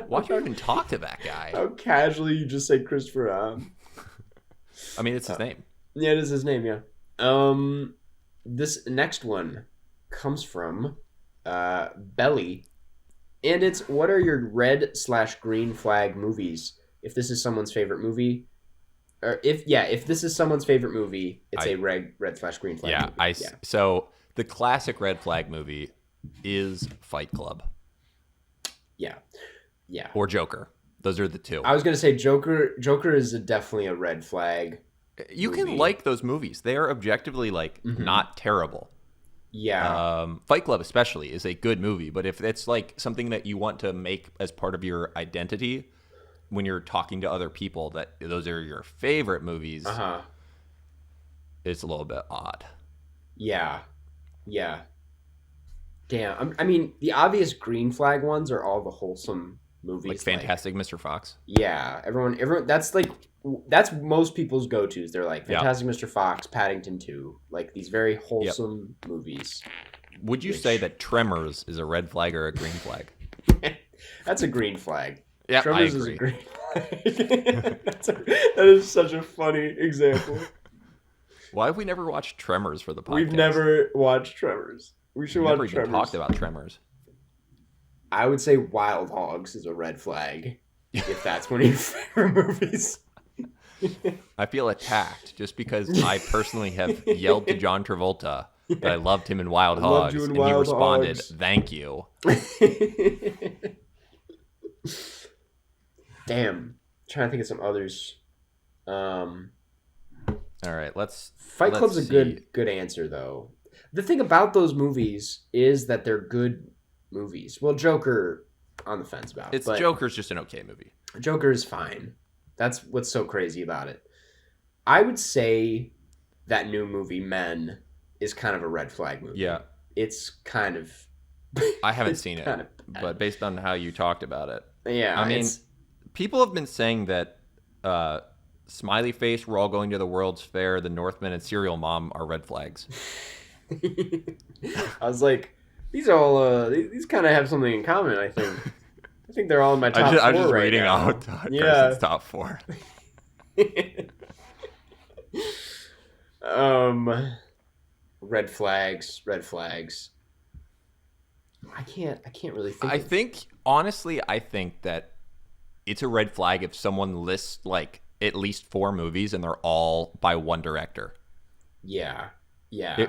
[SPEAKER 2] Why do you even talk to that guy?
[SPEAKER 1] How casually you just say Christopher Allen.
[SPEAKER 2] I mean, it's his name.
[SPEAKER 1] Yeah, it is his name, yeah. This next one comes from Belly. And it's, what are your red/green flag movies? If this is someone's favorite movie, or if this is someone's favorite movie, it's a red/green flag movie.
[SPEAKER 2] So the classic red flag movie is Fight Club.
[SPEAKER 1] Yeah.
[SPEAKER 2] Or Joker. Those are the two.
[SPEAKER 1] I was gonna say Joker. Joker is definitely a red flag.
[SPEAKER 2] You can like those movies. They are objectively not terrible.
[SPEAKER 1] Yeah.
[SPEAKER 2] Fight Club especially is a good movie, but if it's like something that you want to make as part of your identity when you're talking to other people, that those are your favorite movies, it's a little bit odd.
[SPEAKER 1] Yeah. Damn. I mean, the obvious green flag ones are all the wholesome movies,
[SPEAKER 2] like Fantastic Mr. Fox.
[SPEAKER 1] Yeah, everyone. That's most people's go-tos. They're like Fantastic Mr. Fox, Paddington 2, like these very wholesome movies.
[SPEAKER 2] Would you say that Tremors is a red flag or a green flag?
[SPEAKER 1] That's a green flag.
[SPEAKER 2] Yeah,
[SPEAKER 1] Tremors
[SPEAKER 2] I agree.
[SPEAKER 1] is a green flag. That is such a funny example.
[SPEAKER 2] Why have we never watched Tremors for the podcast?
[SPEAKER 1] We've never watched Tremors. We should watch Tremors.
[SPEAKER 2] Never even talked about Tremors.
[SPEAKER 1] I would say Wild Hogs is a red flag. If that's one of your favorite movies.
[SPEAKER 2] I feel attacked just because I personally have yelled to John Travolta that I loved him in Wild
[SPEAKER 1] loved
[SPEAKER 2] Hogs,
[SPEAKER 1] you in
[SPEAKER 2] and he
[SPEAKER 1] Wild
[SPEAKER 2] responded,
[SPEAKER 1] Hogs.
[SPEAKER 2] "Thank you."
[SPEAKER 1] Damn. Trying to think of some others.
[SPEAKER 2] All right, let's.
[SPEAKER 1] Fight
[SPEAKER 2] let's
[SPEAKER 1] Club's a
[SPEAKER 2] see.
[SPEAKER 1] good answer though. The thing about those movies is that they're good movies. Well, Joker on the fence about.
[SPEAKER 2] It's
[SPEAKER 1] but
[SPEAKER 2] Joker's just an okay movie.
[SPEAKER 1] Joker is fine. That's what's so crazy about it. I would say that new movie Men is kind of a red flag movie.
[SPEAKER 2] Yeah,
[SPEAKER 1] It's kind of
[SPEAKER 2] I haven't
[SPEAKER 1] it's
[SPEAKER 2] seen it,
[SPEAKER 1] kind of bad.
[SPEAKER 2] but based on how you talked about it,
[SPEAKER 1] Yeah,
[SPEAKER 2] I mean,
[SPEAKER 1] it's-
[SPEAKER 2] people have been saying that Smiley Face, We're All Going to the World's Fair, The Northman, and Serial Mom are red flags.
[SPEAKER 1] I was like, these are all these kind of have something in common. I think they're all in my top
[SPEAKER 2] I'm
[SPEAKER 1] four
[SPEAKER 2] just
[SPEAKER 1] right
[SPEAKER 2] reading
[SPEAKER 1] now.
[SPEAKER 2] out
[SPEAKER 1] Yeah.
[SPEAKER 2] Carson's top 4.
[SPEAKER 1] Red flags. I can't really think.
[SPEAKER 2] I
[SPEAKER 1] of-
[SPEAKER 2] think, honestly, I think that it's a red flag if someone lists like at least 4 movies and they're all by one director.
[SPEAKER 1] Yeah.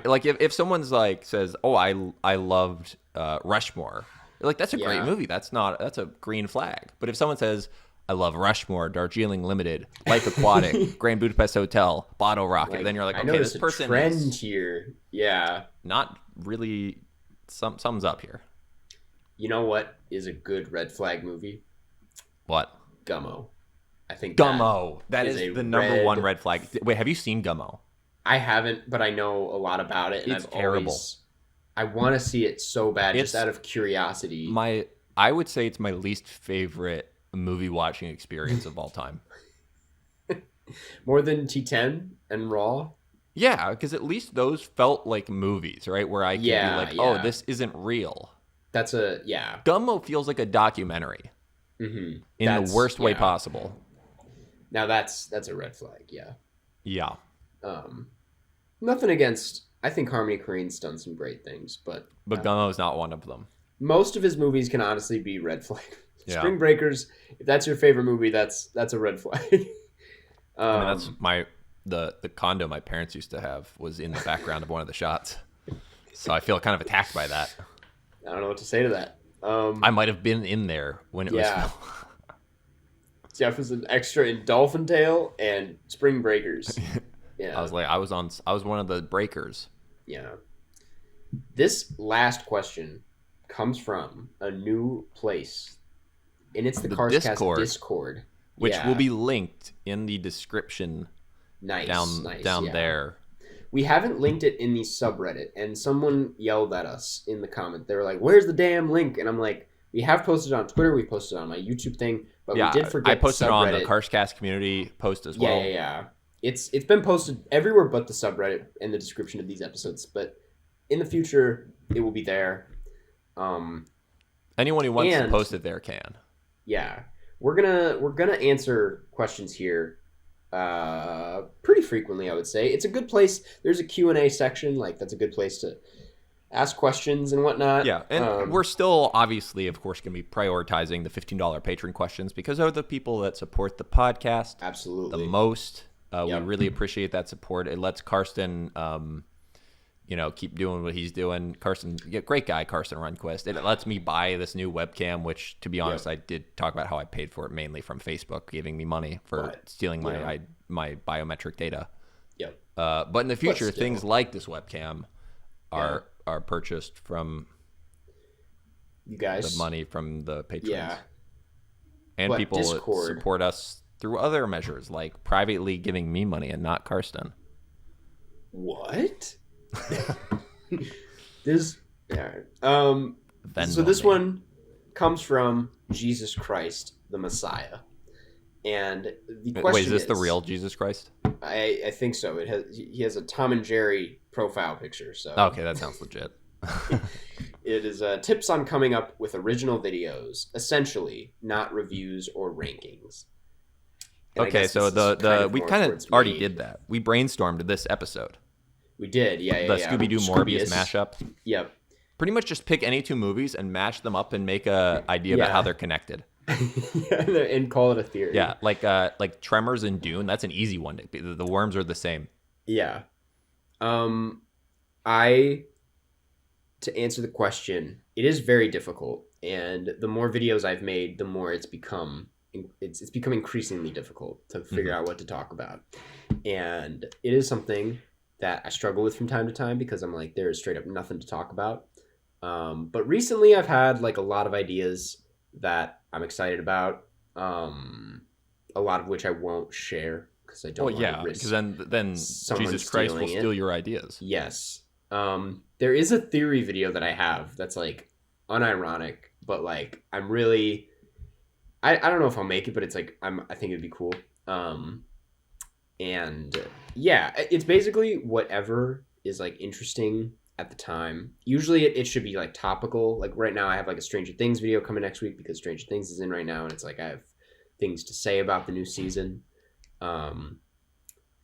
[SPEAKER 2] Like if someone's like says, "Oh, I loved Rushmore," you're like, that's a great
[SPEAKER 1] Yeah.
[SPEAKER 2] movie. That's a green flag. But if someone says, "I love Rushmore, Darjeeling Limited, Life Aquatic, Grand Budapest Hotel, Bottle Rocket,"
[SPEAKER 1] Like,
[SPEAKER 2] then you're like,
[SPEAKER 1] I
[SPEAKER 2] okay,
[SPEAKER 1] noticed
[SPEAKER 2] this person
[SPEAKER 1] a trend
[SPEAKER 2] is
[SPEAKER 1] here. Yeah.
[SPEAKER 2] not really sums up here.
[SPEAKER 1] You know what is a good red flag movie?
[SPEAKER 2] What?
[SPEAKER 1] Gummo. I think
[SPEAKER 2] Gummo. That
[SPEAKER 1] is
[SPEAKER 2] is
[SPEAKER 1] a
[SPEAKER 2] the number one
[SPEAKER 1] red-
[SPEAKER 2] red flag. Wait, have you seen Gummo?
[SPEAKER 1] I haven't, but I know a lot about it. And
[SPEAKER 2] It's
[SPEAKER 1] I've
[SPEAKER 2] terrible.
[SPEAKER 1] I want to see it so bad,
[SPEAKER 2] It's
[SPEAKER 1] just out of curiosity.
[SPEAKER 2] I would say it's my least favorite movie watching experience of all time.
[SPEAKER 1] More than T10 and Raw.
[SPEAKER 2] Yeah, because at least those felt like movies, right? Where I could
[SPEAKER 1] Yeah,
[SPEAKER 2] be like,
[SPEAKER 1] yeah.
[SPEAKER 2] oh, this isn't real.
[SPEAKER 1] That's a yeah.
[SPEAKER 2] Gummo feels like a documentary
[SPEAKER 1] Mm-hmm.
[SPEAKER 2] in the worst way possible.
[SPEAKER 1] Now that's a red flag. Yeah.
[SPEAKER 2] Yeah.
[SPEAKER 1] Nothing against. I think Harmony Korine's done some great things, but
[SPEAKER 2] But Gummo is not one of them.
[SPEAKER 1] most of his movies can honestly be red flag.
[SPEAKER 2] Yeah.
[SPEAKER 1] Spring Breakers. If that's your favorite movie, that's a red flag.
[SPEAKER 2] I mean, that's the condo my parents used to have was in the background of one of the shots. So I feel kind of attacked by that.
[SPEAKER 1] I don't know what to say to that.
[SPEAKER 2] I might have been in there when it
[SPEAKER 1] Yeah.
[SPEAKER 2] was.
[SPEAKER 1] Jeff was an extra in Dolphin Tale and Spring Breakers. Yeah.
[SPEAKER 2] I was one of the breakers.
[SPEAKER 1] Yeah. This last question comes from a new place, and it's the Carscast Discord,
[SPEAKER 2] Which
[SPEAKER 1] Yeah.
[SPEAKER 2] will be linked in the description
[SPEAKER 1] nice
[SPEAKER 2] down
[SPEAKER 1] yeah.
[SPEAKER 2] there.
[SPEAKER 1] We haven't linked it in the subreddit, and someone yelled at us in the comment. They were like, "Where's the damn link?" And I'm like, "We have posted it on Twitter. We posted it on my YouTube thing, but
[SPEAKER 2] Yeah,
[SPEAKER 1] we did forget."
[SPEAKER 2] I posted
[SPEAKER 1] the
[SPEAKER 2] on the
[SPEAKER 1] subreddit.
[SPEAKER 2] Carscast community post as well.
[SPEAKER 1] Yeah. It's been posted everywhere but the subreddit and the description of these episodes. But in the future, it will be there.
[SPEAKER 2] Anyone who wants to
[SPEAKER 1] And-
[SPEAKER 2] post it there can.
[SPEAKER 1] Yeah, we're gonna answer questions here pretty frequently. I would say it's a good place. There's a Q&A section. Like that's a good place to ask questions and whatnot.
[SPEAKER 2] Yeah, and we're still obviously, of course, going to be prioritizing the $15 patron questions because they're the people that support the podcast
[SPEAKER 1] absolutely
[SPEAKER 2] the most. We
[SPEAKER 1] Yep.
[SPEAKER 2] really appreciate that support. It lets Karsten, keep doing what he's doing. Karsten, great guy, Karsten Runquist. It lets me buy this new webcam, which, to be honest, I did talk about how I paid for it mainly from Facebook giving me money for
[SPEAKER 1] But,
[SPEAKER 2] stealing
[SPEAKER 1] yeah.
[SPEAKER 2] my biometric data.
[SPEAKER 1] Yep.
[SPEAKER 2] But in the future,
[SPEAKER 1] still.
[SPEAKER 2] things like this webcam are purchased from
[SPEAKER 1] You guys.
[SPEAKER 2] the money from the patrons.
[SPEAKER 1] Yeah.
[SPEAKER 2] And
[SPEAKER 1] But
[SPEAKER 2] people that
[SPEAKER 1] Discord-
[SPEAKER 2] support us through other measures, like privately giving me money and not Karsten.
[SPEAKER 1] What? This. Yeah.
[SPEAKER 2] Venmo
[SPEAKER 1] So this
[SPEAKER 2] me.
[SPEAKER 1] one comes from Jesus Christ, the Messiah, and the question
[SPEAKER 2] Wait, is this the real Jesus Christ?
[SPEAKER 1] I think so. He has a Tom and Jerry profile picture. So
[SPEAKER 2] Okay, that sounds legit.
[SPEAKER 1] it is tips on coming up with original videos, essentially not reviews or rankings. And I
[SPEAKER 2] Okay,
[SPEAKER 1] guess
[SPEAKER 2] so
[SPEAKER 1] this is
[SPEAKER 2] we
[SPEAKER 1] more
[SPEAKER 2] kind of
[SPEAKER 1] towards
[SPEAKER 2] already
[SPEAKER 1] me.
[SPEAKER 2] did that. We brainstormed this episode.
[SPEAKER 1] We did, yeah.
[SPEAKER 2] The Scooby-Doo Morbius mashup.
[SPEAKER 1] Yep.
[SPEAKER 2] Pretty much just pick any two movies and mash them up and make a idea about
[SPEAKER 1] Yeah.
[SPEAKER 2] how they're connected.
[SPEAKER 1] And call it a theory.
[SPEAKER 2] Yeah, like Tremors and Dune. That's an easy one. The worms are the same.
[SPEAKER 1] Yeah. To answer the question, it is very difficult, and the more videos I've made, the more it's become increasingly difficult to figure out what to talk about. And it is something that I struggle with from time to time because I'm like, there's straight up nothing to talk about. But recently I've had like a lot of ideas that I'm excited about. A lot of which I won't share because I don't
[SPEAKER 2] Well,
[SPEAKER 1] want
[SPEAKER 2] yeah,
[SPEAKER 1] to risk
[SPEAKER 2] because then
[SPEAKER 1] someone
[SPEAKER 2] Jesus Christ will
[SPEAKER 1] stealing it.
[SPEAKER 2] steal your ideas.
[SPEAKER 1] Yes. There is a theory video that I have that's like unironic, but like I'm really I don't know if I'll make it, but it's like I think it'd be cool. And yeah, it's basically whatever is like interesting at the time. Usually it should be like topical. Like right now I have like a Stranger Things video coming next week because Stranger Things is in right now, and it's like I have things to say about the new season.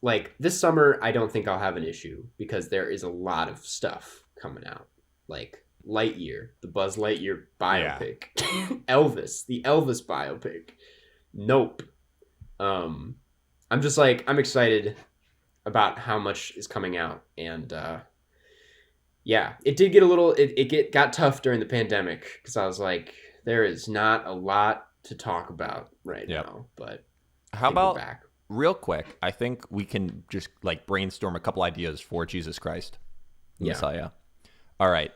[SPEAKER 1] Like this summer, I don't think I'll have an issue because there is a lot of stuff coming out. Like Lightyear, the Buzz Lightyear biopic, Elvis, the Elvis biopic, Nope. I'm just like I'm excited about how much is coming out, and yeah, it did get a little. It got tough during the pandemic because I was like, there is not a lot to talk about right now. But
[SPEAKER 2] how
[SPEAKER 1] I think we're
[SPEAKER 2] about
[SPEAKER 1] back?
[SPEAKER 2] Real quick? I think we can just like brainstorm a couple ideas for Jesus Christ, the
[SPEAKER 1] Yeah.
[SPEAKER 2] Messiah. All right,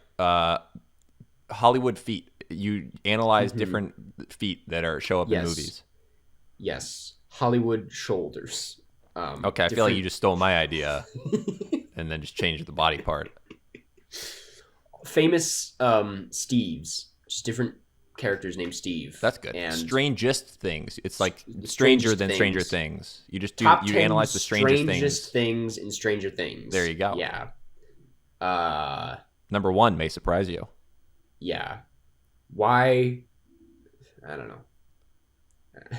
[SPEAKER 2] Hollywood feet. You analyze different feet that show up in movies.
[SPEAKER 1] Yes, Hollywood shoulders.
[SPEAKER 2] Okay, I feel like you just stole my idea and then just changed the body part.
[SPEAKER 1] famous Steves, just different characters named Steve.
[SPEAKER 2] That's good.
[SPEAKER 1] And
[SPEAKER 2] Strangest things. It's like stranger than Stranger Things. You just do.
[SPEAKER 1] top
[SPEAKER 2] You
[SPEAKER 1] 10
[SPEAKER 2] analyze the strangest things.
[SPEAKER 1] things in Stranger Things.
[SPEAKER 2] There you go.
[SPEAKER 1] Yeah.
[SPEAKER 2] Number 1 may surprise you.
[SPEAKER 1] Yeah. Why? I don't know.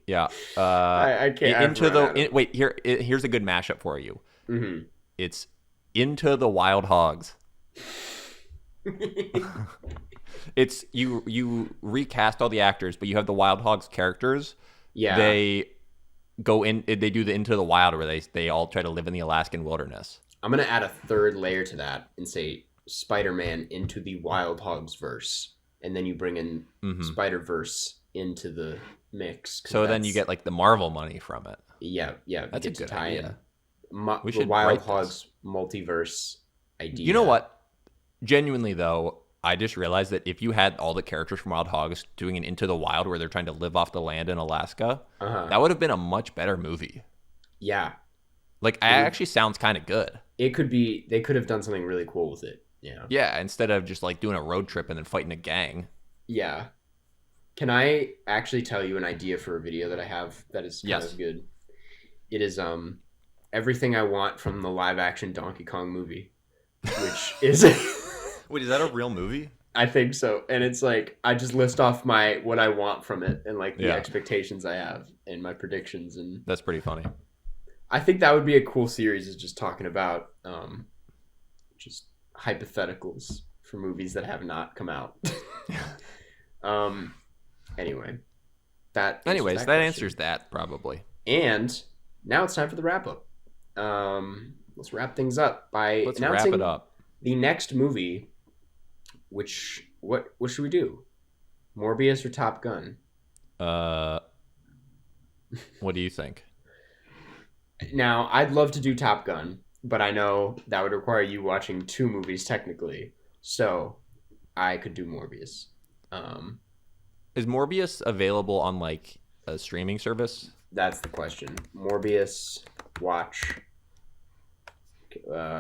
[SPEAKER 2] Yeah.
[SPEAKER 1] I can't.
[SPEAKER 2] Here's a good mashup for you.
[SPEAKER 1] Mm-hmm.
[SPEAKER 2] It's Into the Wild Hogs. It's you recast all the actors, but you have the Wild Hogs characters.
[SPEAKER 1] Yeah.
[SPEAKER 2] They go in. They do the Into the Wild, where they all try to live in the Alaskan wilderness.
[SPEAKER 1] I'm gonna add a third layer to that and say Spider-Man into the Wild Hogs verse, and then you bring in Spider-Verse into the mix.
[SPEAKER 2] So then you get like the Marvel money from it.
[SPEAKER 1] yeah.
[SPEAKER 2] That's a good idea. We
[SPEAKER 1] The
[SPEAKER 2] should
[SPEAKER 1] Wild
[SPEAKER 2] write this.
[SPEAKER 1] Hogs multiverse idea.
[SPEAKER 2] You know what? Genuinely though, I just realized that if you had all the characters from Wild Hogs doing an Into the Wild where they're trying to live off the land in Alaska, that would have been a much better movie.
[SPEAKER 1] Yeah,
[SPEAKER 2] Like, it actually sounds kind of good.
[SPEAKER 1] it could be. They could have done something really cool with it. Yeah.
[SPEAKER 2] Yeah, instead of just like doing a road trip and then fighting a gang.
[SPEAKER 1] Yeah. Can I actually tell you an idea for a video that I have that is kind
[SPEAKER 2] Yes.
[SPEAKER 1] of good? It is everything I want from the live action Donkey Kong movie, which is
[SPEAKER 2] Wait, is that a real movie?
[SPEAKER 1] I think so. And it's like I just list off what I want from it and like the
[SPEAKER 2] Yeah.
[SPEAKER 1] expectations I have and my predictions, and
[SPEAKER 2] That's pretty funny.
[SPEAKER 1] I think that would be a cool series, is just talking about just hypotheticals for movies that have not come out. Anyway, that
[SPEAKER 2] Anyways, that
[SPEAKER 1] question.
[SPEAKER 2] answers that probably.
[SPEAKER 1] And now it's time for the wrap up. Let's wrap things up by
[SPEAKER 2] Let's wrap
[SPEAKER 1] announcing
[SPEAKER 2] it up.
[SPEAKER 1] the next movie. Which what should we do? Morbius or Top Gun?
[SPEAKER 2] What do you think?
[SPEAKER 1] Now, I'd love to do Top Gun, but I know that would require you watching 2 movies technically. So, I could do Morbius.
[SPEAKER 2] Is Morbius available on like a streaming service?
[SPEAKER 1] That's the question. Morbius, watch.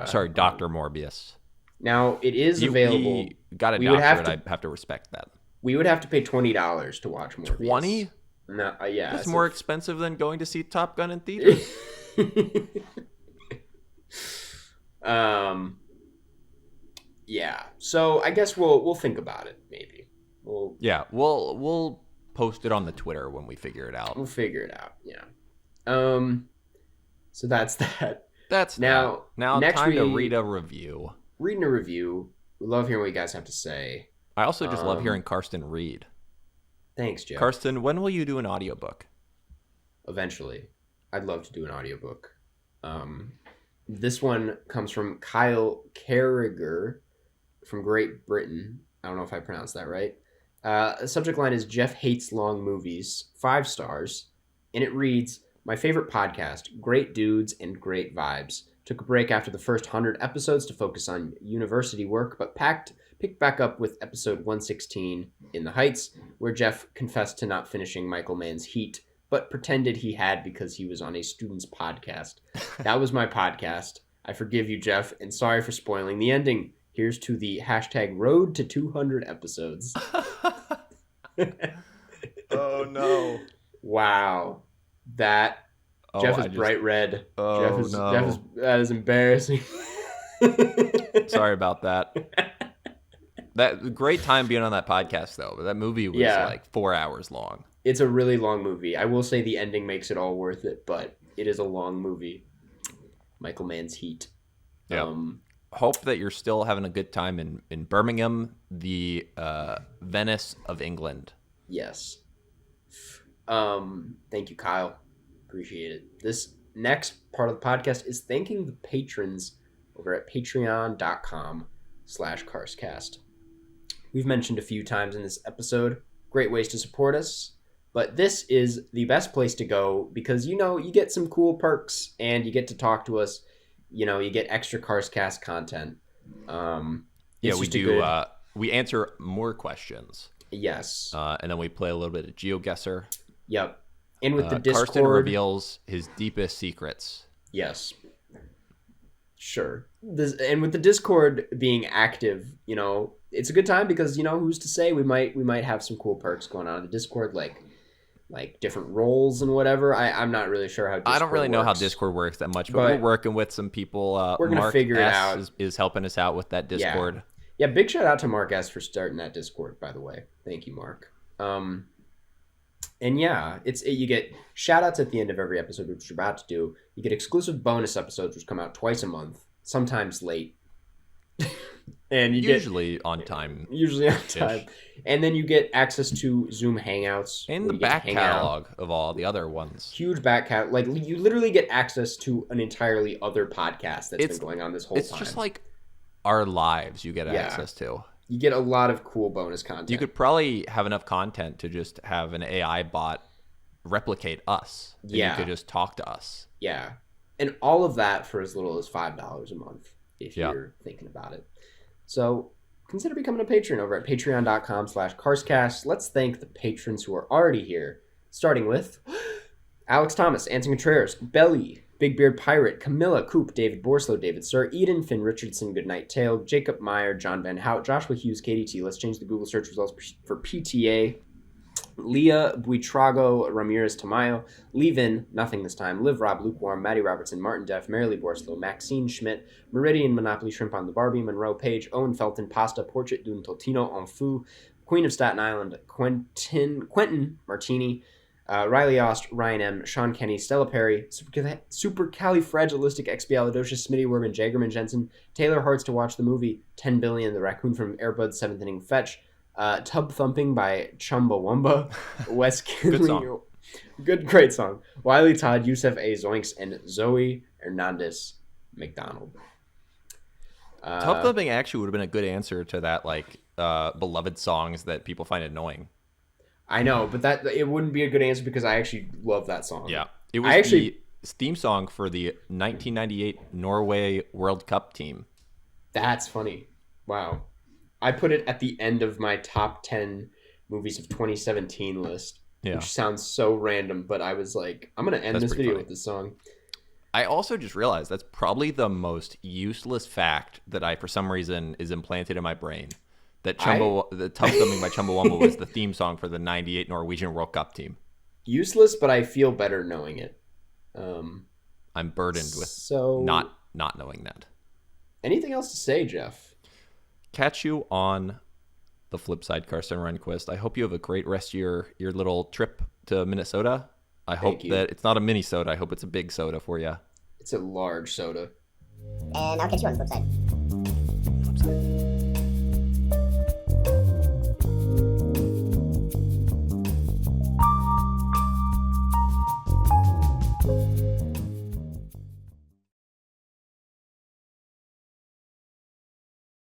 [SPEAKER 2] Sorry, Dr. Morbius.
[SPEAKER 1] Now, it is available.
[SPEAKER 2] He got a
[SPEAKER 1] We would have
[SPEAKER 2] doctorate.
[SPEAKER 1] to-
[SPEAKER 2] I have to respect that.
[SPEAKER 1] We would have to pay $20 to watch Morbius.
[SPEAKER 2] 20?
[SPEAKER 1] No, yeah.
[SPEAKER 2] That's
[SPEAKER 1] so-
[SPEAKER 2] more expensive than going to see Top Gun in theaters.
[SPEAKER 1] Yeah. So I guess we'll think about it. Maybe
[SPEAKER 2] Yeah, we'll post it on the Twitter when we figure it out.
[SPEAKER 1] we'll figure it out. Yeah. So that's that.
[SPEAKER 2] That's
[SPEAKER 1] Now-
[SPEAKER 2] now
[SPEAKER 1] next
[SPEAKER 2] time to
[SPEAKER 1] we-
[SPEAKER 2] read a review.
[SPEAKER 1] reading a review. We love hearing what you guys have to say.
[SPEAKER 2] I also just love hearing Karsten read.
[SPEAKER 1] Thanks, Jeff.
[SPEAKER 2] Karsten, when will you do an audiobook?
[SPEAKER 1] Eventually. I'd love to do an audiobook. This one comes from Kyle Carriger from Great Britain. I don't know if I pronounced that right. The subject line is Jeff hates long movies, 5 stars. And it reads, my favorite podcast, great dudes and great vibes. Took a break after the first 100 episodes to focus on university work, but picked back up with episode 116, In the Heights, where Jeff confessed to not finishing Michael Mann's Heat, but pretended he had because he was on a student's podcast. That was my podcast. I forgive you, Jeff, and sorry for spoiling the ending. Here's to the hashtag road to 200 episodes.
[SPEAKER 2] Oh, no.
[SPEAKER 1] Wow. That Jeff is bright red.
[SPEAKER 2] Oh, no.
[SPEAKER 1] That is embarrassing.
[SPEAKER 2] Sorry about that. That great time being on that podcast, though. But that movie was like 4 hours long.
[SPEAKER 1] It's a really long movie. I will say the ending makes it all worth it, but it is a long movie. Michael Mann's Heat.
[SPEAKER 2] Yeah. Hope that you're still having a good time in Birmingham, the Venice of England.
[SPEAKER 1] Yes. Thank you, Kyle. Appreciate it. This next part of the podcast is thanking the patrons over at patreon.com/Carscast. We've mentioned a few times in this episode, great ways to support us, but this is the best place to go because, you get some cool perks and you get to talk to us. You get extra Carscast content.
[SPEAKER 2] We do. We answer more questions.
[SPEAKER 1] Yes.
[SPEAKER 2] And then we play a little bit of GeoGuessr.
[SPEAKER 1] Yep. And with the Discord.
[SPEAKER 2] Karsten reveals his deepest secrets.
[SPEAKER 1] Yes. Sure. And with the Discord being active, it's a good time because, who's to say we might have some cool perks going on in the Discord, like different roles and whatever. I'm not really sure how Discord
[SPEAKER 2] I don't really know how
[SPEAKER 1] works.
[SPEAKER 2] Discord works that much, but we're working with some people.
[SPEAKER 1] We're going to figure it out.
[SPEAKER 2] Is helping us out with that Discord.
[SPEAKER 1] Yeah, big shout out to Mark S. for starting that Discord, by the way. Thank you, Mark. And yeah, you get shout outs at the end of every episode, which we're about to do. You get exclusive bonus episodes, which come out twice a month, sometimes late. And you
[SPEAKER 2] usually on time.
[SPEAKER 1] Usually on time. And then you get access to Zoom Hangouts.
[SPEAKER 2] And the back catalog of all the other ones.
[SPEAKER 1] Huge back catalog. Like, you literally get access to an entirely other podcast that's been going on this whole time.
[SPEAKER 2] It's just like our lives you get access to.
[SPEAKER 1] You get a lot of cool bonus content.
[SPEAKER 2] You could probably have enough content to just have an AI bot replicate us.
[SPEAKER 1] Yeah.
[SPEAKER 2] You could just talk to us.
[SPEAKER 1] Yeah. And all of that for as little as $5 a month if you're thinking about it. So consider becoming a patron over at patreon.com/Carscast. Let's thank the patrons who are already here, starting with Alex Thomas, Anson Contreras, Belly, Big Beard Pirate, Camilla, Coop, David Borslow, David Sir, Eden, Finn Richardson, Goodnight Tail, Jacob Meyer, John Van Hout, Joshua Hughes, KDT. Let's change the Google search results for PTA. Leah Buitrago, Ramirez Tamayo, Levin, nothing this time, Liv Rob, Lukewarm, Maddie Robertson, Martin Deff, Marilee Borslow, Maxine Schmidt, Meridian, Monopoly Shrimp on the Barbie, Monroe Page, Owen Felton, Pasta, Portrait d'un Totino, Enfu, Queen of Staten Island, Quentin Martini, Riley Ost, Ryan M, Sean Kenny, Stella Perry, Supercalifragilisticexpialidocious, Smitty Werben, Jagerman Jensen, Taylor Hearts to watch the movie, 10 Billion, The Raccoon from Airbud's 7th Inning Fetch, Tub Thumping by Chumbawamba, Wes Kinley, great song, Wiley Todd, Yusef A. Zoinks, and Zoe Hernandez McDonald.
[SPEAKER 2] Tub Thumping actually would have been a good answer to that, beloved songs that people find annoying.
[SPEAKER 1] I know, but it wouldn't be a good answer because I actually love that song.
[SPEAKER 2] Yeah. It was the theme song for the 1998 Norway World Cup team.
[SPEAKER 1] That's funny. Wow. I put it at the end of my top 10 movies of 2017 list, which sounds so random, but I was like, I'm going to end this video with this song.
[SPEAKER 2] I also just realized that's probably the most useless fact that for some reason, is implanted in my brain. That the Tub Thumping by Chumbawamba was the theme song for the 98 Norwegian World Cup team.
[SPEAKER 1] Useless, but I feel better knowing it.
[SPEAKER 2] I'm burdened with not knowing that.
[SPEAKER 1] Anything else to say, Jeff?
[SPEAKER 2] Catch you on the flip side, Karsten Rundquist. I hope you have a great rest of your little trip to Minnesota. I hope that it's not a mini soda. I hope it's a big soda for you.
[SPEAKER 1] It's a large soda.
[SPEAKER 3] And I'll catch you on the flip side.
[SPEAKER 1] time.